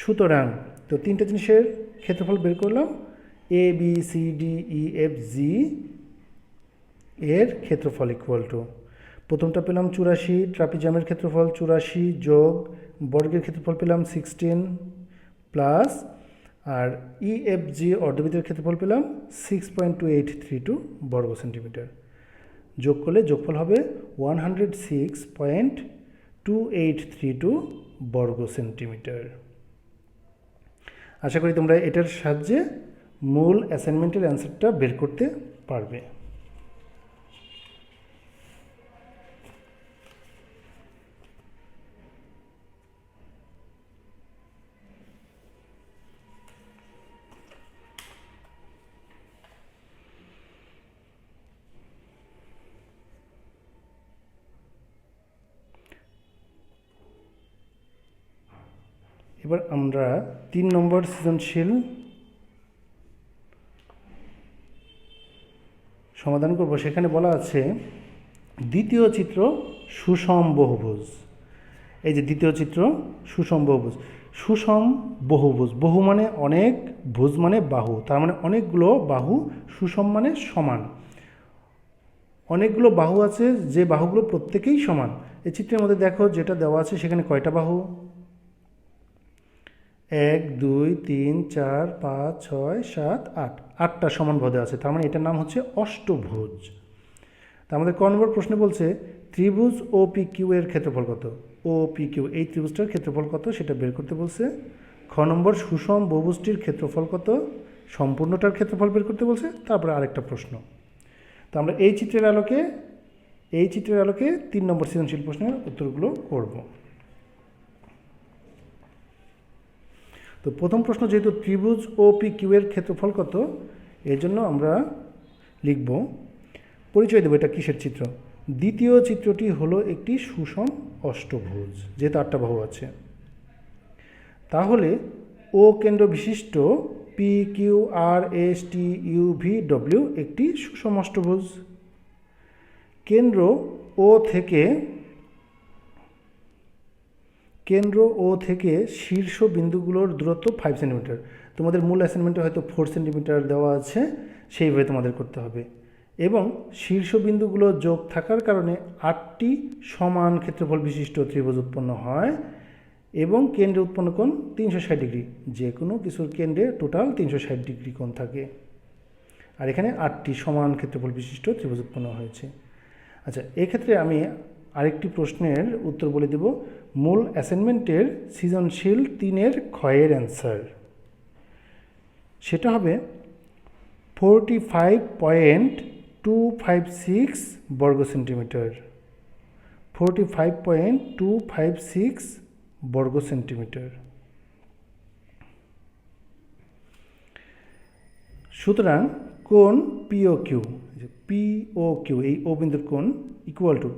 সুতরাং তো তিনটা জিনিসের ক্ষেত্রফল বের করলাম, ABCDEFG এর ক্ষেত্রফল ইকুয়াল টু, প্রথমটা পেলাম 84, ট্রাপিজিয়ামের ক্ষেত্রফল 84 যোগ বর্গের ক্ষেত্রফল পেলাম 16 প্লাস, আর EFG অর্ধবৃত্তের ক্ষেত্রফল পেলাম 6.2832 বর্গ সেন্টিমিটার। যোগ করলে যোগফল হবে 106.2832 বর্গ সেন্টিমিটার। আশা করি তোমরা এটার সাহায্যে মূল অ্যাসাইনমেন্টের অ্যান্সারটা বের করতে পারবে। এবার আমরা 3 নম্বর সৃজনশীল সমাধান করব। সেখানে বলা আছে দ্বিতীয় চিত্র সুষম বহুভুজ। এই যে দ্বিতীয় চিত্র সুষম বহুভুজ, সুষম বহুভুজ, বহু মানে অনেক, ভুজ মানে বাহু, তার মানে অনেকগুলো বাহু, সুষম মানে সমান। অনেকগুলো বাহু আছে, যে বাহুগুলো প্রত্যেকেই সমান। এই চিত্রের মধ্যে দেখো যেটা দেওয়া আছে সেখানে কয়টা বাহু? 1 2 3 4 5 6 7 8, 8টা সমান ভুজে আছে, তার মানে এটার নাম হচ্ছে অষ্টভুজ। তা আমাদের ক নম্বর প্রশ্নে বলছে ত্রিভুজ ও পি কিউ এর ক্ষেত্রফল কত? ও পি কিউ এই ত্রিভুজটার ক্ষেত্রফল কত সেটা বের করতে বলছে। খ নম্বর সুষম বহুভুজটির ক্ষেত্রফল কত? সম্পূর্ণটার ক্ষেত্রফল বের করতে বলছে। তারপরে আরেকটা প্রশ্ন। তো আমরা এই চিত্রের আলোকে 3 নম্বর সৃজনশীল প্রশ্নের উত্তরগুলো করব। তো প্রথম প্রশ্ন, যেহেতু ত্রিভুজ ও পি কিউ এর ক্ষেত্রফল কত, এর জন্য আমরা লিখব, পরিচয় দেবো এটা কিসের চিত্র। দ্বিতীয় চিত্রটি হলো একটি সুষম অষ্টভুজ, যেহেতু 8টা বাহু আছে। তাহলে ও কেন্দ্র বিশিষ্ট P Q R S T U V W একটি সুষম অষ্টভুজ। কেন্দ্র ও থেকে শীর্ষ বিন্দুগুলোর দূরত্ব 5 সেন্টিমিটার। তোমাদের মূল অ্যাসাইনমেন্টে হয়তো 4 সেন্টিমিটার দেওয়া আছে, সেইভাবে তোমাদের করতে হবে। এবং শীর্ষবিন্দুগুলো যোগ থাকার কারণে 8টি সমান ক্ষেত্রফল বিশিষ্ট ত্রিভুজ উৎপন্ন হয় এবং কেন্দ্রে উৎপন্ন কোণ 360 ডিগ্রি। যে কোনো কিছুর কেন্দ্রে টোটাল 360 ডিগ্রি কোণ থাকে। আর এখানে 8টি সমান ক্ষেত্রফল বিশিষ্ট ত্রিভুজ উৎপন্ন হয়েছে। আচ্ছা, এক্ষেত্রে আমি আরেকটি প্রশ্নের উত্তর বলে দেব। মূল অ্যাসাইনমেন্টের সৃজনশীল 3-এর ক্ষয়ের অ্যান্সার সেটা হবে 45.256 বর্গ সেন্টিমিটার। 45.256 বর্গ সেন্টিমিটার। সুতরাং কোণ পিও কিউ এই ও বিন্দুর কোণ ইকুয়াল টু,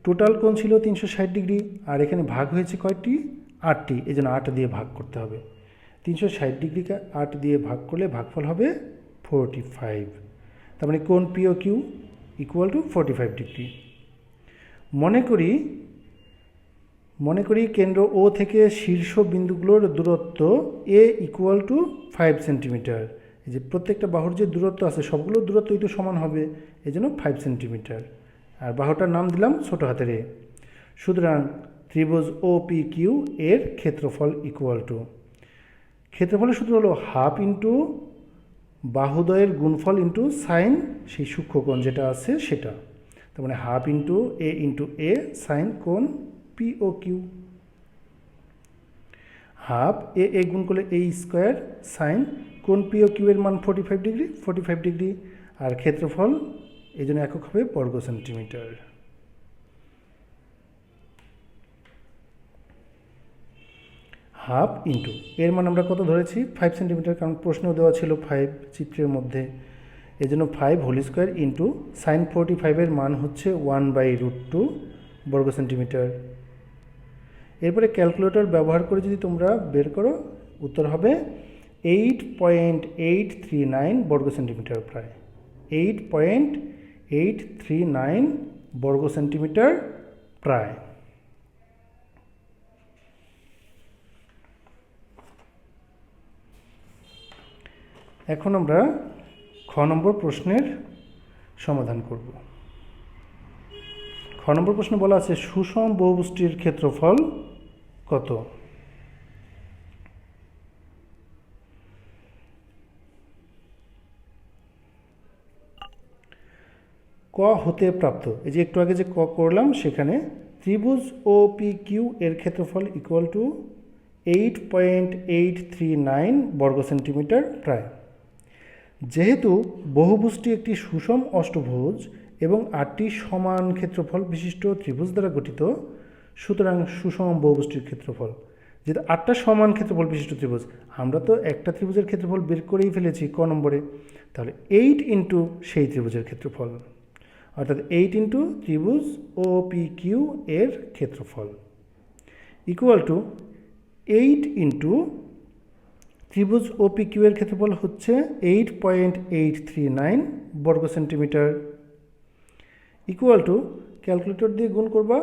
টোটাল কোণ ছিল 360 ডিগ্রি, আর এখানে ভাগ হয়েছে কয়টি? 8টি, এই জন্য 8 দিয়ে ভাগ করতে হবে। 360 ডিগ্রিকে 8 দিয়ে ভাগ করলে ভাগফল হবে 45। তার মানে কোণ পিও কিউ ইকুয়াল টু 45 ডিগ্রি। মনে করি কেন্দ্র ও থেকে শীর্ষ বিন্দুগুলোর দূরত্ব এ ইকুয়াল টু 5 সেন্টিমিটার। এই যে প্রত্যেকটা বাহুর যে দূরত্ব আছে সবগুলোর দূরত্বই তো সমান হবে, এই জন্য 5 সেন্টিমিটার। আর বাহুটার নাম দিলাম ছোট হাতের এ। সুতরাং ত্রিভুজ ও পি কিউ এর ক্ষেত্রফল ইকুয়াল টু, ক্ষেত্রফলের সূত্র হলো হাফ ইন্টু বাহুদ্বয়ের গুণফল ইন্টু সাইন সেই সূক্ষ্মকোণ যেটা আছে সেটা। তার মানে হাফ ইন্টু এ সাইন কোণ পি ও কিউ। হাফ এ গুণ করলে এ স্কোয়ার সাইন কোণ পি ও কিউ এর মান 45 ডিগ্রি। আর ক্ষেত্রফল এই জন্য একক হবে বর্গ সেন্টিমিটার। হাফ ইন্টু এর মান আমরা কত ধরেছি? 5 সেন্টিমিটার, কারণ প্রশ্নেও দেওয়া ছিল 5 চিত্রের মধ্যে। এই জন্য 5 হোল স্কোয়ার ইন্টু সাইন 45-এর মান হচ্ছে 1/√2 বর্গ সেন্টিমিটার। এরপরে ক্যালকুলেটর ব্যবহার করে যদি তোমরা বের করো, উত্তর হবে 8.839 বর্গ সেন্টিমিটার, প্রায় 8.839 বর্গ সেন্টিমিটার প্রায়। এখন আমরা খ নম্বর প্রশ্নের সমাধান করব। খ নম্বর প্রশ্নে বলা আছে সুষম বহুভুজটির ক্ষেত্রফল কত? ক হতে প্রাপ্ত, এই যে একটু আগে যে ক করলাম সেখানে ত্রিভুজ ও পি কিউ এর ক্ষেত্রফল ইকুয়াল টু 8.839 বর্গ সেন্টিমিটার প্রায়। যেহেতু বহুভুজটি একটি সুষম অষ্টভুজ এবং 8টি সমান ক্ষেত্রফল বিশিষ্ট ত্রিভুজ দ্বারা গঠিত, সুতরাং সুষম বহুভুজটির ক্ষেত্রফল, যেহেতু 8টা সমান ক্ষেত্রফল বিশিষ্ট ত্রিভুজ, আমরা তো একটা ত্রিভুজের ক্ষেত্রফল বের করেই ফেলেছি ক নম্বরে, তাহলে 8 ইন্টু সেই ত্রিভুজের ক্ষেত্রফল, অর্থাৎ 8 ইন্টু ত্রিভুজ ও পি কিউ এর ক্ষেত্রফল ইকুয়াল টু 8 ইন্টু ত্রিভুজ OPQ এর ক্ষেত্রফল হচ্ছে 8.839 বর্গ সেন্টিমিটার, ইকুয়াল টু ক্যালকুলেটর দিয়ে গুণ করবা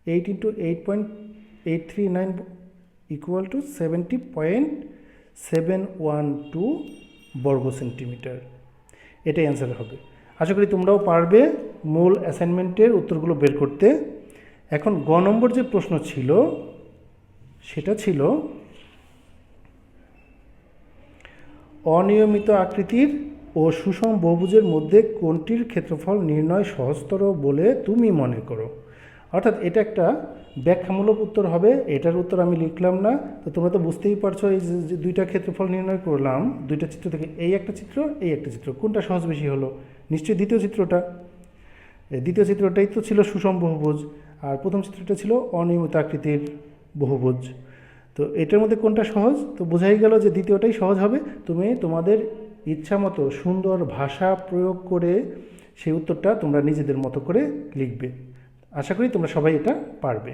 8 ইন্টু 8.839 ইকুয়াল টু 70.712 বর্গ সেন্টিমিটার। এটাই অ্যান্সার হবে। আশা করি তোমরাও পারবে মূল অ্যাসাইনমেন্টের উত্তরগুলো বের করতে। এখন গ নম্বর যে প্রশ্ন ছিল সেটা ছিল অনিয়মিত আকৃতির ও সুষম বহুভুজের মধ্যে কোনটির ক্ষেত্রফল নির্ণয় সহজতর বলে তুমি মনে করো। অর্থাৎ এটা একটা ব্যাখ্যামূলক উত্তর হবে, এটার উত্তর আমি লিখলাম না। তো তোমরা তো বুঝতেই পারছো, এই যে দুইটা ক্ষেত্রফল নির্ণয় করলাম দুইটা চিত্র থেকে, এই একটা চিত্র এই একটা চিত্র, কোনটা সহজ বেশি হলো? নিশ্চয়ই দ্বিতীয় চিত্রটা। দ্বিতীয় চিত্রটাই তো ছিল সুষম বহুভুজ, আর প্রথম চিত্রটা ছিল অনিয়মিত আকৃতির বহুভুজ। তো এটার মধ্যে কোনটা সহজ? তো বোঝাই গেল যে দ্বিতীয়টাই সহজ হবে। তুমি তোমাদের ইচ্ছা মতো সুন্দর ভাষা প্রয়োগ করে সেই উত্তরটা তোমরা নিজেদের মতো করে লিখবে। আশা করি তোমরা সবাই এটা পারবে।